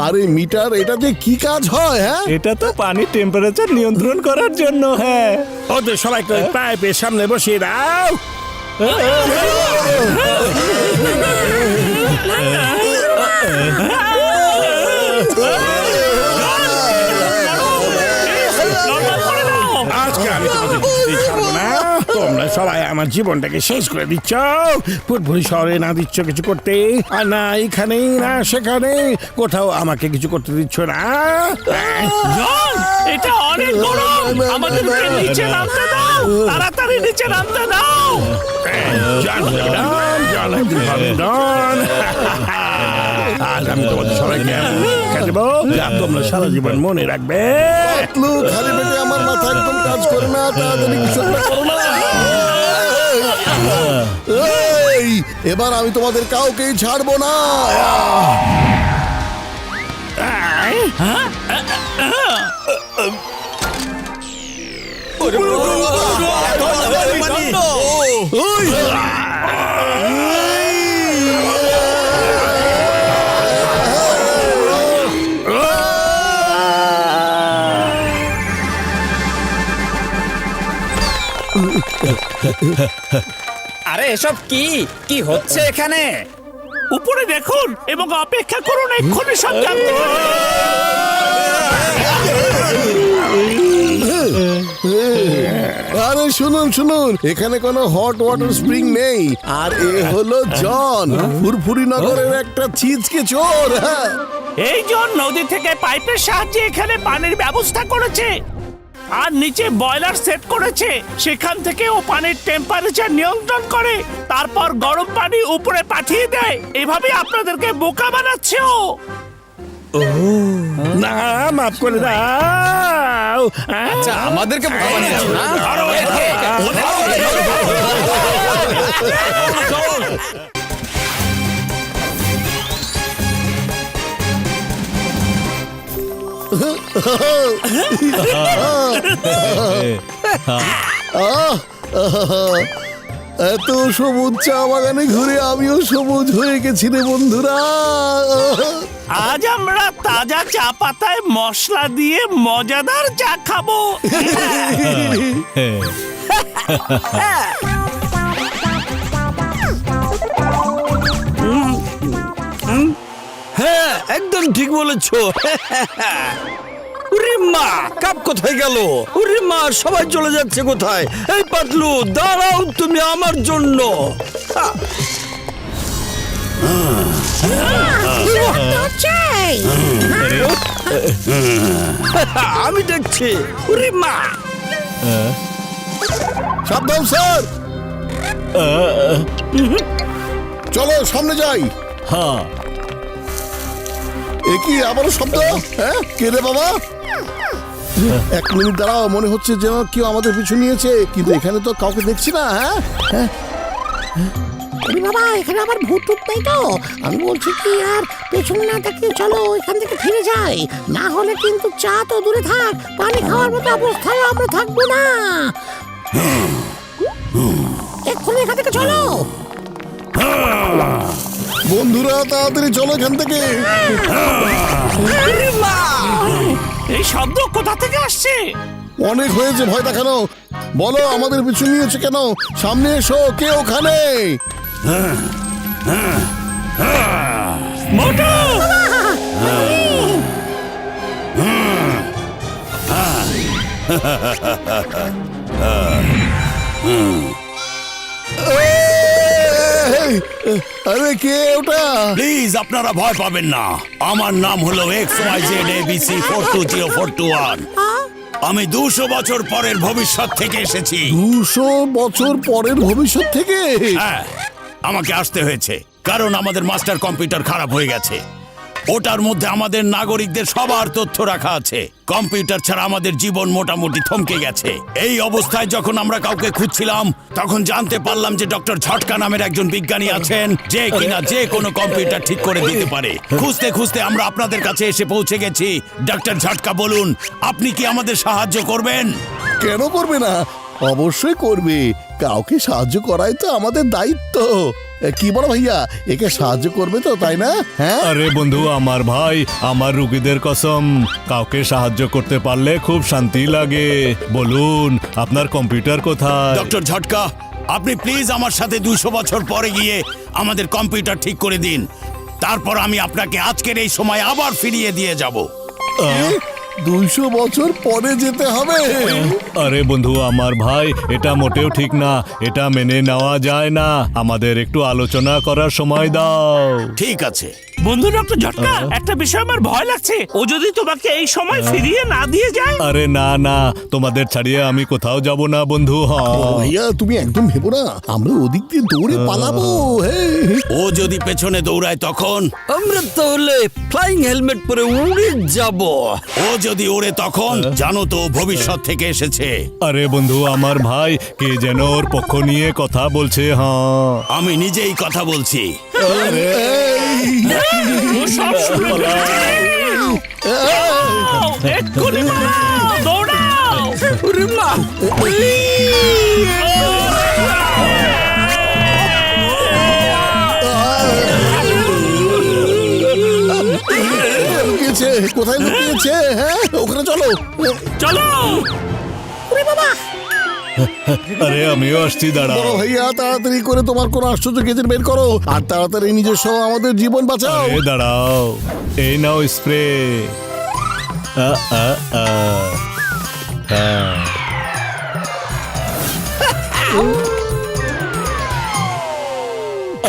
B: আরে মিটার, এটা দিয়ে কি কাজ হয়? হ্যাঁ,
H: এটা তো পানির টেম্পারেচার নিয়ন্ত্রণ করার জন্য। হ্যাঁ,
G: ওদের সবাইকে ওই পাইপের সামনে বসিয়ে দাও। আজকে আমি তোমাদের কিছুতেই ছাড়বো না। তোমরা সবাই আমার জীবনটাকে শেষ করে দিচ্ছ। ফুটফুরি শহরে না দিচ্ছ কিছু করতে, আর না এখানে না সেখানে, কোথাও আমাকে কিছু করতে দিচ্ছ না।
C: জল, এটা অনেক গরম, আমাদেরকে নিচে নামতে দাও, তাড়াতাড়ি নিচে নামতে দাও।
G: আজ আমি তোমাদের সবাইকে শিক্ষা দেবো, যা তোমরা সারা জীবন মনে রাখবে।
B: পাতলু, খালি পেটে আমার মাথা একদম কাজ করে না। তাড়াতাড়ি কিছু একটা করো না। এই, এবার আমি তোমাদের কাউকেই ছাড়বো না।
K: আরে এসব কি কি হচ্ছে এখানে?
C: উপরে দেখুন এবং অপেক্ষা করুন, এক্ষুনি সব জানতে পারবেন।
B: আরে শুনুন শুনুন, এখানে কোনো হট ওয়াটার স্প্রিং নেই। আর এ হলো জন, ফুরফুরি নগরের একটা ছিচকে চোর। হ্যাঁ,
C: এই জন নদী থেকে পাইপের সাহায্যে এখানে পানির ব্যবস্থা করেছে আর নিচে বয়লার সেট করেছে। সেখান থেকে ও পানির টেম্পারেচার নিয়ন্ত্রণ করে, তারপর গরম পানি উপরে পাঠিয়ে দেয়। এভাবে আপনাদেরকে বোকা বানাচ্ছে ও।
G: না, মাফ করে দাও।
K: আচ্ছা, আমাদেরকে বোকা বানিয়েছো না?
B: এত সবুজ চা বাগানে ঘুরে আমিও সবুজ হয়ে গেছি রে বন্ধুরা।
C: আজ আমরা তাজা চা পাতায় মশলা দিয়ে মজাদার চা খাবো।
J: ঠিক বলেছো। ওরে মা, কাপ কোথায় গেল? ওরে মা, সবাই চলে যাচ্ছে কোথায়? এই পাতলু, দাঁড়াও তুমি আমার জন্য। আমি দেখছি। ওরে মা,
B: সাবধান স্যার, চলো সামনে যাই।
H: হ্যাঁ
B: এ কি আবারও শব্দ? হ্যাঁ, কে রে বাবা? এক মিনিট দাঁড়াও, মনে হচ্ছে যেন কেউ আমাদের পিছু নিয়েছে, কিন্তু এখানে তো কাউকে দেখছি না। হ্যাঁ,
I: ওরে বাবা, এখানে আবার ভূত টুত নেই তো? আমি বলছি কি, আর পেছন না তাকিয়ে চলো এখান থেকে ফিরে যাই, না হলে কিন্তু চা তো দূরে থাক, পানি খাওয়ার মতো অবস্থায় আমরা থাকবো না। এক্ষুনি এখান থেকে চলো।
B: বন্ধুরা তাড়াতাড়ি চলো এখান থেকে।
G: এই শব্দ কোথা থেকে আসছে?
B: অনেক হয়েছে ভয় দেখানো, বলো আমাদের পিছু নিয়েছে কেন? সামনে এসো, কে ওখানে?
G: মোটু!
B: এই, আরে কে ওটা?
F: প্লিজ আপনারা ভয় পাবেন না। আমার নাম হলো XYZ ABC 420421। আমি 200 বছর পরের ভবিষ্যৎ থেকে এসেছি।
B: 200 বছর পরের ভবিষ্যৎ থেকে?
F: হ্যাঁ, আমাকে আসতে হয়েছে কারণ আমাদের মাস্টার কম্পিউটার খারাপ হয়ে গেছে। ওটার মধ্যে আমাদের নাগরিকদের সবার তথ্য রাখা আছে। কম্পিউটার ছাড়া আমাদের জীবন মোটামুটি থমকে গেছে। এই অবস্থায় যখন আমরা কাউকে খুঁজছিলাম, তখন জানতে পারলাম যে ডক্টর ঝটকা নামের একজন বিজ্ঞানী আছেন, যে কিনা যে কোনো কম্পিউটার ঠিক করে দিতে পারে। খুঁজতে খুঁজতে আমরা আপনাদের কাছে এসে পৌঁছে গেছি। ডক্টর ঝটকা, বলুন আপনি কি আমাদের সাহায্য করবেন?
B: কেন করবে না? অবশ্যই করবে। কাউকে সাহায্য করাই তো আমাদের দায়িত্ব। কি বলো ভাইয়া, একে সাহায্য করবে তো, তাই না? হ্যাঁ,
H: আরে বন্ধু, আমার ভাই, আমার রুগীদের কসম, কাউকে সাহায্য করতে পারলে খুব শান্তি লাগে। বলুন আপনার কম্পিউটার কোথায়?
F: ডক্টর ঝটকা, আপনি প্লিজ আমার সাথে 200 বছর পরে গিয়ে আমাদের কম্পিউটার ঠিক করে দিন। তারপর আমি আপনাকে আজকের এই সময় আবার ফিরিয়ে দিয়ে যাব।
B: 200 বছর পরে যেতে হবে?
H: আরে বন্ধু আমার ভাই, এটা মোটেও ঠিক না, এটা মেনে নেওয়া যায় না। আমাদের একটু আলোচনা করার সময় দাও।
F: ঠিক আছে।
G: বন্ধু ডক্টর ঝটকা, একটা বিষয় আমার ভয় লাগছে। ও যদি তোমাকে এই সময় ফিরিয়ে না দিয়ে যায়?
H: আরে না না, তোমাদের ছাড়িয়ে আমি কোথাও যাব না বন্ধু।
B: ভাইয়া তুমি একদম ভেবো না, আমরা ওদিক দিয়ে দৌড়ে পালাবো।
F: ও যদি পেছনে দৌড়ায় তখন?
J: আমরা তাহলে ফ্লাইং হেলমেট পরে উড়ে যাব।
F: ও যদি ওড়ে তখন? জানো তো ও ভবিষ্যৎ থেকে এসেছে।
H: আরে বন্ধু আমার ভাই, কে যেন ওর পক্ষ নিয়ে কথা বলছে। হ্যাঁ,
F: আমি নিজেই কথা বলছি।
G: ও সব শুনে ফেলেছে। এক্ষুনি পালাও, দৌড়াও!
J: ওরে মা,
B: লুকিয়েছে, কোথায় লুকিয়েছে? হ্যাঁ, ওখানে চলো।
G: চলো!
I: ওরে বাবা,
H: আরে আমিও আসছি, দাঁড়াও।
B: বড় ভাইয়া তাড়াতাড়ি করে তোমার কোন আশ্চর্য গেজেট বের করো, আর তাড়াতাড়ি নিজের সহ আমাদের জীবন বাঁচাও।
H: আরে দাঁড়াও, এই নাও স্প্রে। হ্যাঁ,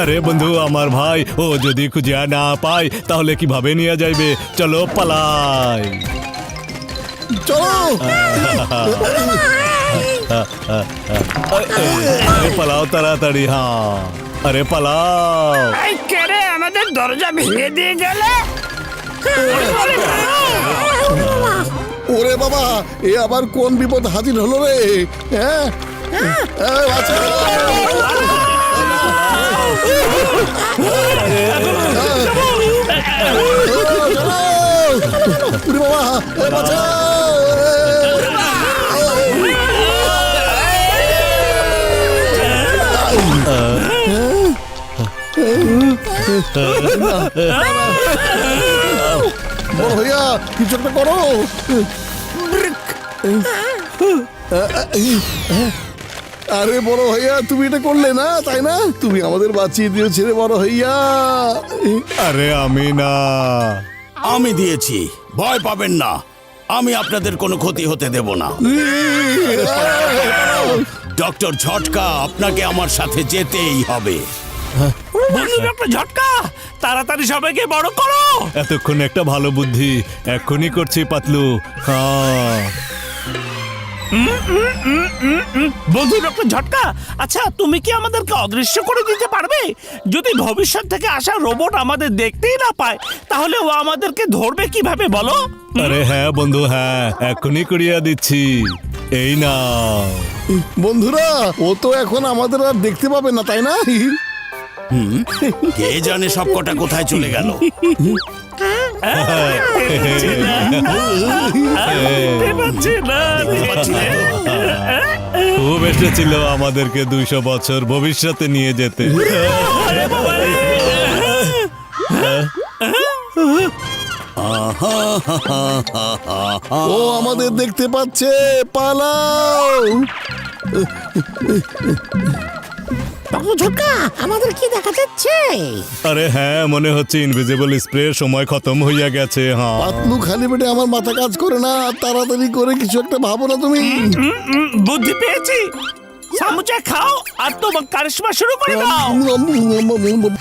H: আরে বন্ধু আমার ভাই, ও যদি খুঁজে না পায় তাহলে কিভাবে নিয়ে যাইবে? চলো পালাই।
B: চলো।
H: আরে পালাও তাড়াতাড়ি। হ্যাঁ, আরে পালাও।
G: এই কে রে, আমাদের দরজা ভেঙে দিয়ে গেলে?
B: ওরে বাবা, এ আবার কোন বিপদ হাজির হলো রে? হ্যাঁ, বাঁচাও। চলো। ওরে বাবা, বাঁচাও। বড় ভাইয়া কিছু একটা করো। আরে বড় ভাইয়া, তুমি এটা করলে না, তাই না? তুমি আমাদের বাঁচিয়ে দিয়েছিলে বড় ভাইয়া।
H: আরে আমি না,
F: আমি দিয়েছি, ভয় পাবেন না, আমি আপনাদের কোনো ক্ষতি হতে দেব না। ডক্টর ঝটকা, আপনাকে আমার সাথে যেতেই হবে।
G: বন্ধু ডক্টর ঝটকা, তাড়াতাড়ি সবাইকে বড় করো।
H: এতক্ষণ একটা ভালো বুদ্ধি, এক্ষুনি করছি পাতলু। হ্যাঁ,
G: বন্ধু ডক্টর ঝটকা, আচ্ছা তুমি কি আমাদেরকে অদৃশ্য করে দিতে পারবে? যদি ভবিষ্যৎ থেকে আসা রোবট আমাদের দেখতেই না পায়, তাহলে ও আমাদেরকে ধরবে কিভাবে বলো?
H: আরে হ্যাঁ বন্ধু, হ্যাঁ এক্ষুনি করিয়া দিচ্ছি। এই না,
B: বন্ধুরা, ও তো এখন আমাদের আর দেখতে পাবে না, তাই না?
F: কে জানে সব কটা কোথায় চলে গেল।
H: খুব এসেছিল আমাদেরকে 200 বছর ভবিষ্যতে নিয়ে যেতে।
B: ও আমাদের দেখতে পাচ্ছে, পালাও।
I: ডক্টর ঝটকা, আমাদের কি দেখা যাচ্ছে?
H: আরে হ্যাঁ, মনে হচ্ছে ইনভিজিবল স্প্রের সময় খতম হইয়া গেছে। হ্যাঁ,
B: পাতলু, খালি পেটে আমার মাথা কাজ করে না, তাড়াতাড়ি করে কিছু একটা ভাবো না তুমি।
G: বুদ্ধি পেয়েছি, সামুচা খাও আর তোমার কারিশমা শুরু করে দাও।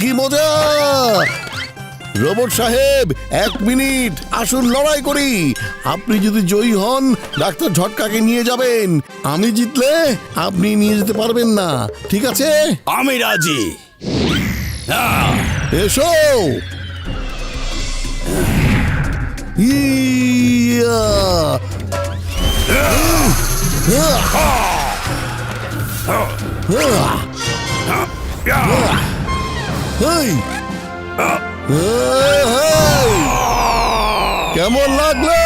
B: কি মজা! রোবট সাহেব, 1 মিনিট, আসুন লড়াই করি। আপনি যদি জয়ী হন, ডাক্তার ঝটকাকে নিয়ে যাবেন। আমি জিতলে আপনি নিয়ে যেতে পারবেন না, ঠিক আছে?
F: আমি রাজি।
B: এসো। ইয়া! হেই! হেই! কেমন লাগলো?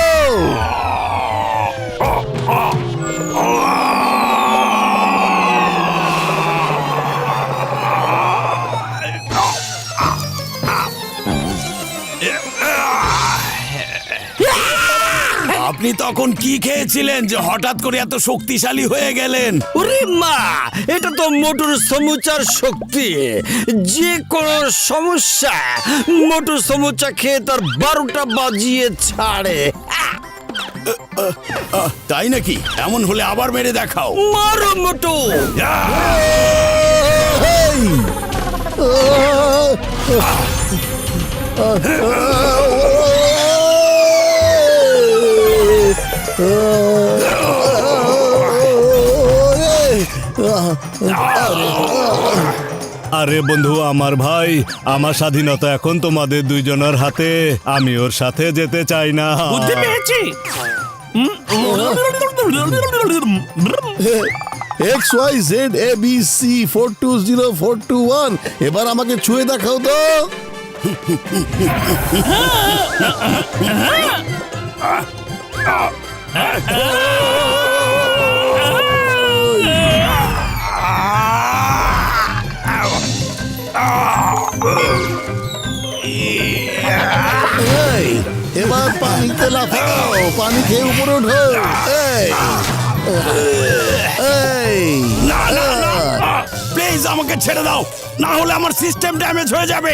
F: আপনি তখন কি খেয়েছিলেন যে হঠাৎ করে এত শক্তিশালী হয়ে গেলেন?
J: ওরে মা, এটা তো মোটর সমুচার শক্তি। যে কোনো সমস্যা মোটর সমুচা খেয়ে তার 12টা বাজিয়ে ছাড়ে।
F: তাই নাকি? এমন হলে আবার মেরে দেখাও।
J: মারো মোটু।
B: হেই!
H: আরে বন্ধু, আমার ভাই, আমার স্বাধীনতা এখন তোমাদের 2জনের হাতে। আমি ওর সাথে যেতে চাই না।
G: বুদ্ধি পেয়েছি।
B: XYZ ABC 420421, এবার আমাকে ছুঁয়ে দেখাও তো। এই, এবার পানিতে লাফাও, পানি খেয়ে উপরে ওঠো। এই, এই,
F: প্লিজ আমাকে ছেড়ে দাও, না হলে আমার সিস্টেম ড্যামেজ হয়ে যাবে।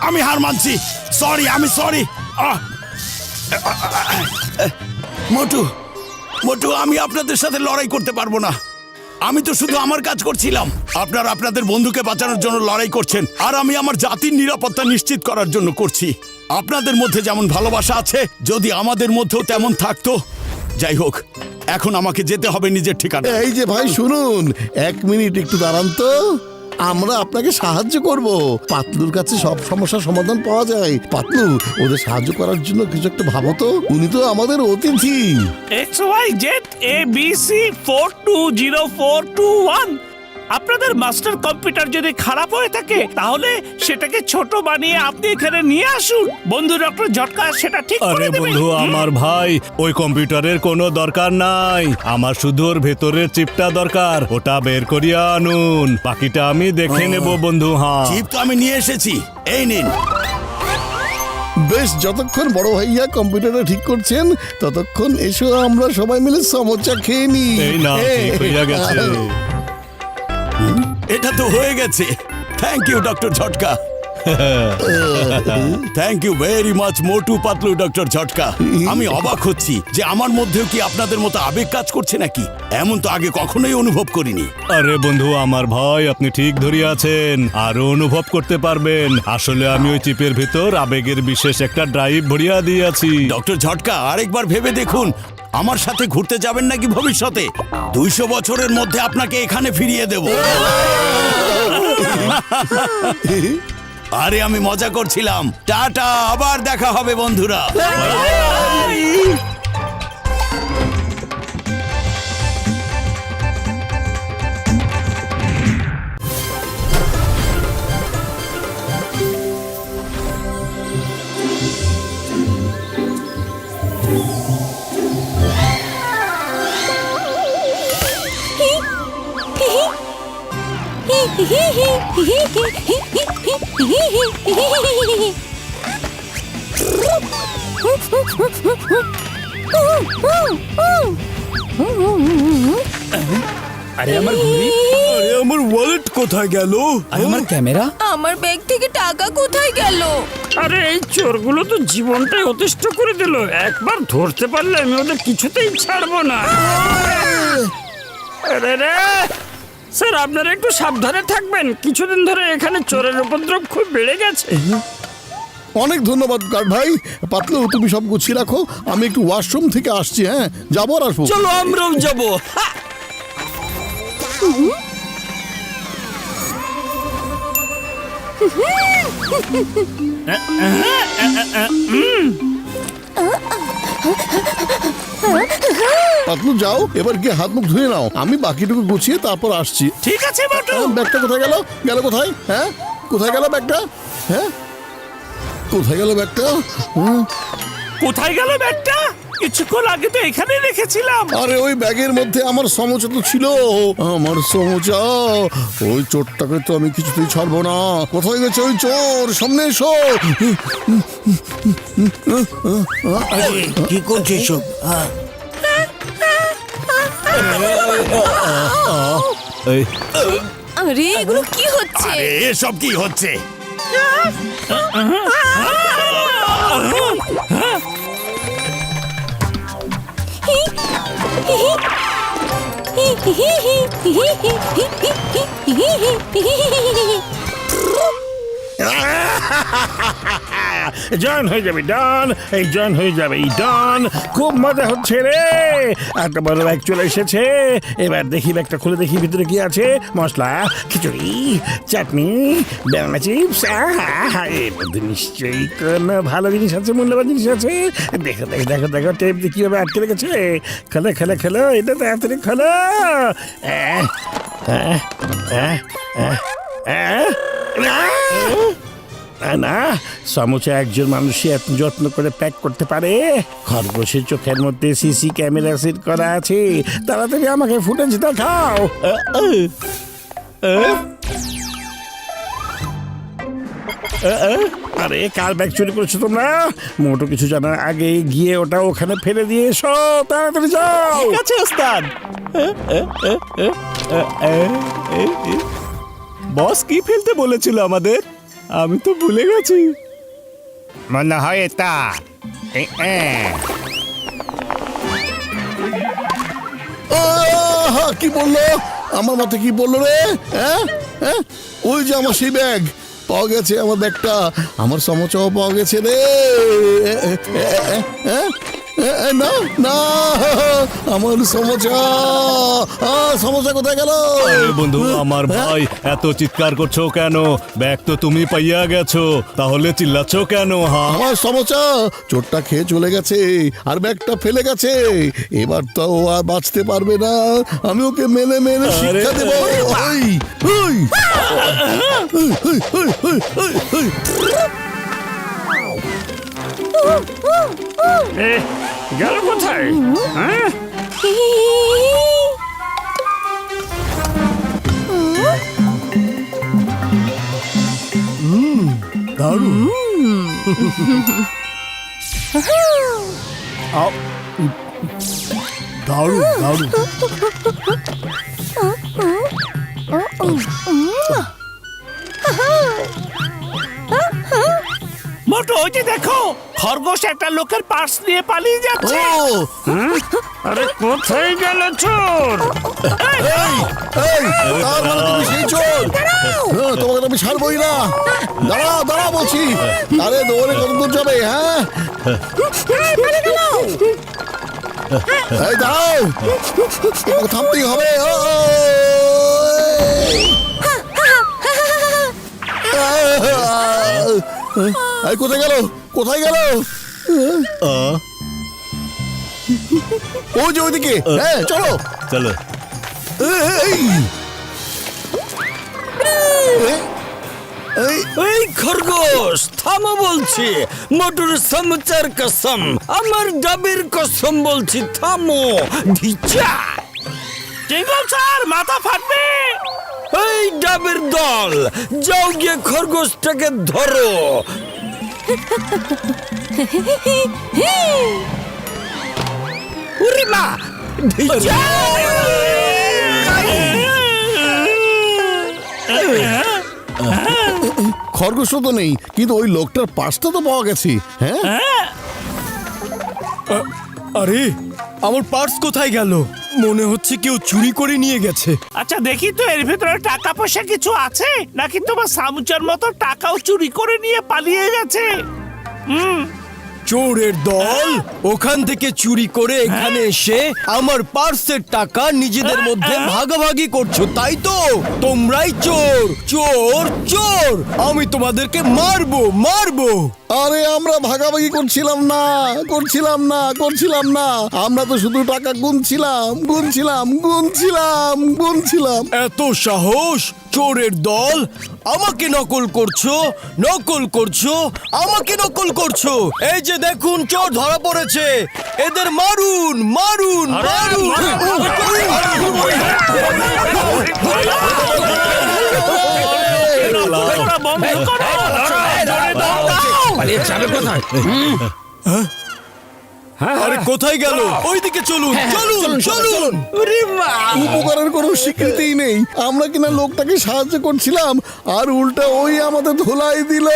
F: আমি হার মানছি, সরি, আমি সরি। মোটু, মোটু, আমি আপনাদের সাথে লড়াই করতে পারবো না। আমি তো শুধু আমার কাজ করছিলাম। আপনারা আপনাদের বন্ধুকে বাঁচানোর জন্য লড়াই করছেন, আর আমি আমার জাতির নিরাপত্তা নিশ্চিত করার জন্য করছি। আপনাদের মধ্যে যেমন ভালোবাসা আছে, যদি আমাদের মধ্যেও তেমন থাকতো। যাই হোক, এখন আমাকে যেতে হবে নিজের ঠিকানা।
B: এই যে ভাই, শুনুন, 1 মিনিট একটু দাঁড়ান তো। আমরা আপনাকে সাহায্য করব। পাতলুর কাছে সব সমস্যার সমাধান পাওয়া যায়। পাতলু, ওদের সাহায্য করার জন্য কিছু একটা ভাবো তো। উনি তো আমাদের অতিথি।
G: XYZ ABC 420421, আপনাদের মাস্টার কম্পিউটার যদি খারাপ হয়ে থাকে, তাহলে সেটাকে ছোট বানিয়ে আপনি এখানে নিয়ে আসুন। বন্ধু ডক্টর ঝটকা সেটা ঠিক করে
H: আরে
G: দেবে।
H: বন্ধু আমার ভাই, ওই কম্পিউটারের কোনো দরকার নাই। আমার শুধু ওর ভেতরের চিপটা দরকার, ওটা বের করিয়া আনুন। বাকিটা আমি দেখে নেব বন্ধু। হ্যাঁ,
F: চিপ তো আমি নিয়ে এসেছি, এই নিন।
B: বেশ, যতক্ষণ বড় ভাইয়া কম্পিউটারটা ঠিক করছেন, ততক্ষণ এসো আমরা সবাই মিলে সমোচা খেয়ে নিই।
H: এই না, ঠিক হইয়া গেছে।
F: এটা তো হয়ে গেছে। Thank you doctor Jhatka. Thank you very much Motu Patlu doctor Jhatka. আমি অবাক হচ্ছি যে আমার মধ্যেও কি আপনাদের মতো আবেগ কাজ করছে নাকি। এমন তো আগে কখনোই অনুভব করিনি।
H: আরে বন্ধু আমার ভাই, আপনি ঠিক ধরিয়ে আছেন, আরো অনুভব করতে পারবেন। আসলে আমি ওই চিপের ভিতর আবেগের বিশেষ একটা ড্রাইভ ভরিয়া দিয়েছি।
F: ডক্টর ঝটকা, আরেকবার ভেবে দেখুন, আমার সাথে ঘুরতে যাবেন নাকি ভবিষ্যতে? 200 বছরের মধ্যে আপনাকে এখানে ফিরিয়ে দেব। আরে আমি মজা করছিলাম। টাটা, আবার দেখা হবে বন্ধুরা।
K: আরে আমার ঘড়ি,
C: আরে আমার ওয়ালেট কোথায় গেল?
K: আরে আমার ক্যামেরা।
E: আমার ব্যাগ থেকে টাকা কোথায় গেল?
J: আরে এই চোরগুলো তো জীবনটাই অতিষ্ঠ করে দিল। একবার ধরতে পারলে আমি ওদের কিছুতেই ছাড়বো না। আরে রে স্যার, আপনারা একটু সাবধানে থাকবেন। কিছুদিন ধরে এখানে চোরের উপদ্রব খুব বেড়ে গেছে।
B: অনেক ধন্যবাদ গার্ড ভাই। পাতলু, তুমি সব গুছিয়ে রাখো, আমি একটু ওয়াশরুম থেকে আসছি। হ্যাঁ, যাবো আর আসবো।
J: চলো আমরাও যাবো।
B: পাতলু যাও, এবার গিয়ে হাত মুখ ধুয়ে নাও, আমি বাকিটুকু গুছিয়ে তারপর আসছি।
G: ঠিক আছে মোটু।
B: ব্যাগটা কোথায় গেল? গেল কোথায়? হ্যাঁ, কোথায় গেল ব্যাগটা? হ্যাঁ, কোথায় গেল ব্যাগটা?
G: কোথায় গেল ব্যাগটা? কিছুক্ষণ আগে তো এখানে রেখেছিলাম।
B: আরে ওই ব্যাগের মধ্যে আমার সমোচা তো ছিল। আমার সমোচা, ওই চোরটাকে তো আমি কিছুতেই ছাড়বো না। কোথায় গেছে ওই চোর? সামনে এসো।
G: কি করছিস সব?
H: এই,
E: আরে এগুলো কি হচ্ছে?
F: আরে এসব কি হচ্ছে?
G: জয়েন হয়ে যাবে ডন, এই জয়েন হয়ে যাবে এই ডন। খুব মজা হচ্ছে রে। একটা বড় ব্যাগ চলে এসেছে। এবার দেখি ব্যাগটা খুলে দেখি ভিতরে কি আছে। মশলা, খিচুড়ি, চাটনি, বেলনা চিপস। এর মধ্যে নিশ্চয়ই কোনো ভালো জিনিস আছে, মূল্যবান জিনিস আছে। দেখো দেখো দেখো দেখো, টেপ দিয়ে কিভাবে আটকে রেখেছে। খোলো খোলো খোলো, এটা তাড়াতাড়ি খোলো। না, সমুচা একজন মানুষই এত যত্ন করে প্যাক করতে পারে? খরগোশের চোখের মধ্যে সিসি ক্যামেরা সেট করা আছে। তাড়াতাড়ি আমাকে ফুটেজ দেখাও। আরে কার ব্যাগ চুরি করছো তোমরা? মোটো কিছু জানার আগে গিয়ে ওটা ওখানে ফেলে দিয়ে এসো। তাড়াতাড়ি যাও।
C: ঠিক আছে ওস্তাদ। বস কি ফেলতে বলেছিল আমাদের? আমি তো ভুলে গেছি।
G: মনে হয় এটা।
B: কি বললো? আমার মাথায় কি বললো রে? হ্যাঁ হ্যাঁ, ওই যে আমার সেই ব্যাগ পাওয়া গেছে। আমার ব্যাগটা, আমার সমোচাও পাওয়া গেছে রে। না না, আমার সমোচা, সমোচা কোথায় গেল?
H: আরে বন্ধু আমার ভাই, এত চিৎকার করছো কেন? ব্যাগ তো তুমি পাইয়া গেছো, তাহলে চিল্লাচ্ছ কেন? হ্যাঁ,
B: আমার সমোচা চোরটা খেয়ে চলে গেছে আর ব্যাগটা ফেলে গেছে। এবার তো ও আর বাঁচতে পারবে না। আমি ওকে মেনে মেনে শিক্ষা দেবো। ওই, ওই,
J: গেল কোথায়? হ্যাঁ,
B: দারুণ দারুণ।
G: মোটু ওই যে দেখো খরগোশ একটা লোকের পার্স নিয়ে পালিয়ে যাচ্ছে। আরে কোথায় গেল চোর?
B: এই, তার মানে তুমি সেই চোর? হ্যাঁ, তোমাকে তো আমি ছাড়বই না। দাঁড়াও দাঁড়াও বলছি। আরে দৌড়ে কত দূর যাবে? হ্যাঁ, এই দাঁড়াও, তোমাকে থামতেই হবে। এই কোথায় গেল? কোথায় গেল? ওই যে ওইদিকে। হ্যাঁ, চলো
H: চলো।
J: এই খরগোশ থামো বলছি, মোটুর সমচার কসম, আমার ডাবের কসম বলছি, থামো ধিচা।
G: চিঙ্গম স্যার মাথা ফাটবে।
J: এই ডাবের দল, যাও গিয়ে খরগোশটাকে ধরো। ওরে মা, ধিচা।
B: খরগোশ তো নেই, কিন্তু ওই লোকটার পার্সটা তো পাওয়া গেছে। হ্যাঁ,
C: আরে আমার পার্স কোথায় গেল? মনে হচ্ছে কেউ চুরি করে নিয়ে গেছে।
G: আচ্ছা দেখি তো এর ভিতরে টাকা পয়সা কিছু আছে নাকি তোমার সামুচার মতো টাকাও চুরি করে নিয়ে পালিয়ে গেছে।
C: চোরের দল ওখান থেকে চুরি করে এখানে এসে আমার পার্সের টাকা নিজেদের মধ্যে ভাগাভাগি করছো, তাই তো? তোমরাই চোর, চোর, চোর! আমি তোমাদেরকে মারবো, মারবো।
B: আরে আমরা ভাগাভাগি করছিলাম না, করছিলাম না, করছিলাম না। আমরা তো শুধু টাকা গুনছিলাম, গুনছিলাম, গুনছিলাম, গুনছিলাম।
C: এত সাহস চোরের দল! আমাকে নকল করছো, নকল করছো, আমাকে নকল করছো। এই যে দেখুন, চোর ধরা পড়েছে। এদের মারুন, মারুন, মারুন। আরে কোথায় গেল? ওইদিকে চলুন, চলুন, চলুন।
B: উপকারের কোনো স্বীকৃতিই নেই। আমরা কিনা লোকটাকে সাহায্য করছিলাম, আর উল্টা ওই আমাদের ধোলাই দিল।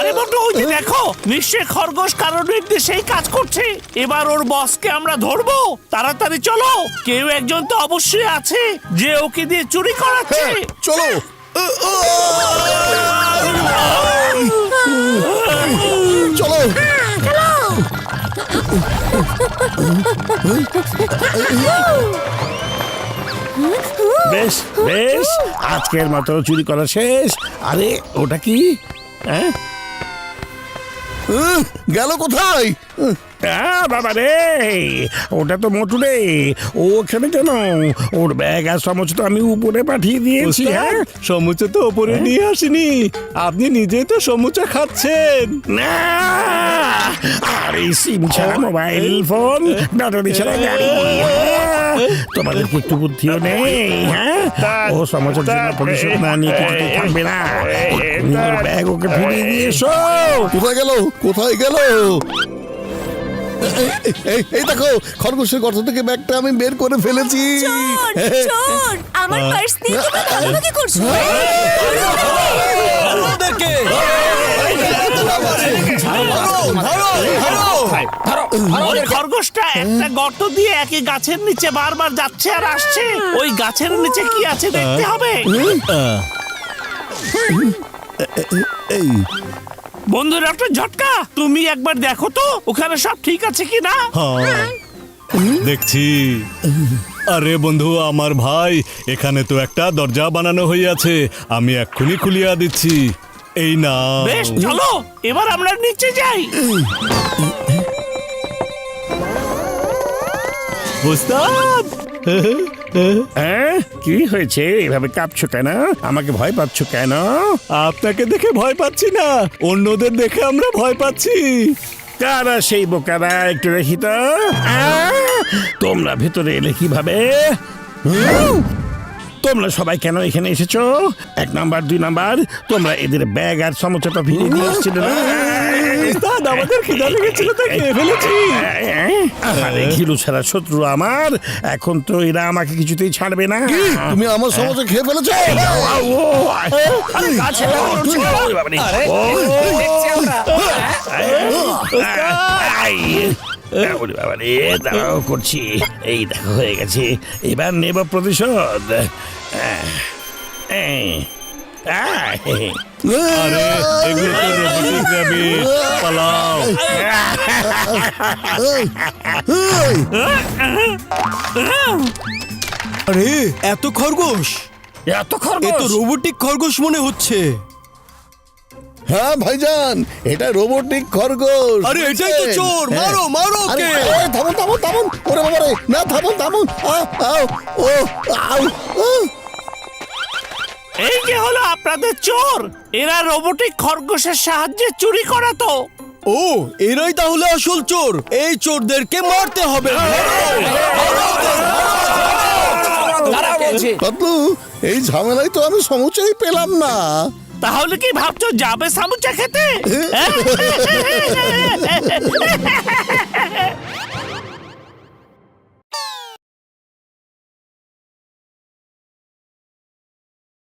G: আরে মোটু ওই যে দেখো, নিশ্চয়ই খরগোশ কারোর নির্দেশেই কাজ করছে। এবার ওর বসকে আমরা ধরবো। তাড়াতাড়ি চলো, কেউ একজন তো অবশ্যই আছে যে ওকে দিয়ে চুরি করাচ্ছে।
B: চলো। চলো।
G: বেশ বেশ, আজকের মতো চুরি করা শেষ। আরে ওটা কি? হ্যাঁ,
B: গেল কোথায়?
G: বাবা রে, ওটা তো মোটু রে। ও ওখানে কেন? ওর ব্যাগ আর সমস্ত তো আমি উপরে পাঠিয়ে দিয়েছি। হ্যাঁ,
H: সমুচা তো ওপরে নিয়ে আসিনি, আপনি নিজেই তো সমুচা খাচ্ছেন।
G: না, আরে সিম ছাড়া মোবাইল ফোন, ব্যাটারি ছাড়া গাড়ি। তোমাদের কি একটু বুদ্ধিও নেই? হ্যাঁ, ও সমস্যার জন্য পরিশোধ না নিয়ে কিছুতেই থাকবে না। ওর ব্যাগ ওকে ফিরিয়ে দিয়ে এসো।
B: কোথায় গেল? কোথায় গেল? এই দেখো, খরগোশের গর্ত থেকে ব্যাগটা আমি বের করে ফেলেছি।
E: চোর আমার পার্স নিয়ে তুমি ভাগাভাগি করছো।
C: ওদেরকে
G: ওই খরগোশটা একটা গর্ত দিয়ে একই গাছের নিচে বারবার যাচ্ছে আর আসছে। ওই গাছের নিচে কি আছে দেখতে হবে।
B: এই
G: বন্ধু ডক্টর ঝটকা, তুমি একবার দেখো তো ওখানে সব ঠিক আছে কিনা।
H: দেখছি। আরে বন্ধু, আমার ভাই, এখানে তো একটা দরজা বানানো হইয়াছে, আমি এক্ষুনি খুলিয়া দিচ্ছি। এই না,
G: বেশ চলো এবার আমরা নিচে যাই।
H: ওস্তাদ!
G: হ্যাঁ, কি হয়েছে? এভাবে কাঁপছো কেন? আমাকে ভয় পাচ্ছ কেন?
H: আপনাকে দেখে ভয় পাচ্ছি না, অন্যদের দেখে আমরা ভয় পাচ্ছি।
G: কারা সেই বোকারা? একটু দেখি তো। তোমরা ভেতরে এলে কিভাবে? তোমরা সবাই কেন এখানে এসেছো? 1 নাম্বার 2 নাম্বার, তোমরা এদের ব্যাগ আর সমস্ত ফিরিয়ে দিয়ে এসেছিলে না?
C: উস্তাদ, আমাদের খিদা লেগেছিল তাই খেয়ে ফেলেছি।
G: আরে ঘিলু ছাড়া শত্রু আমার, এখন তো এরা আমাকে কিছুতেই ছাড়বে না।
B: তুমি আমার সমাজে খেয়ে ফেলেছো?
G: দাঁড়াও করছি, এই দেখো হয়ে গেছে, এবার নেব প্রতিশোধ।
H: আরে এগুলো তো রোবোটিক র্যাবিট, পালাও।
C: আরে এত খরগোশ,
G: এত
C: এ তো
G: খরগোশ!
C: রোবোটিক খরগোশ মনে হচ্ছে।
B: হ্যাঁ ভাইজান, এটা রোবোটিক খরগোশ।
C: আরে এটাই তো চোর, মারো মারো
B: আরে,
C: ওকে।
B: আরে, থামুন থামুন থামুন, ওরে বাবা রে, না থামুন থামুন, আও ও আউ ও।
G: এই যে হলো আপনাদের চোর, এরা রোবোটিক খরগোশের সাহায্যে চুরি করাতো।
C: ও, এরাই তাহলে আসল চোর। এই চোরদেরকে মারতে হবে।
B: পাতলু, এই ঝামেলায় তো আমি সমুচাই পেলাম না।
G: তাহলে কি ভাবছো যাবে সামুচা খেতে?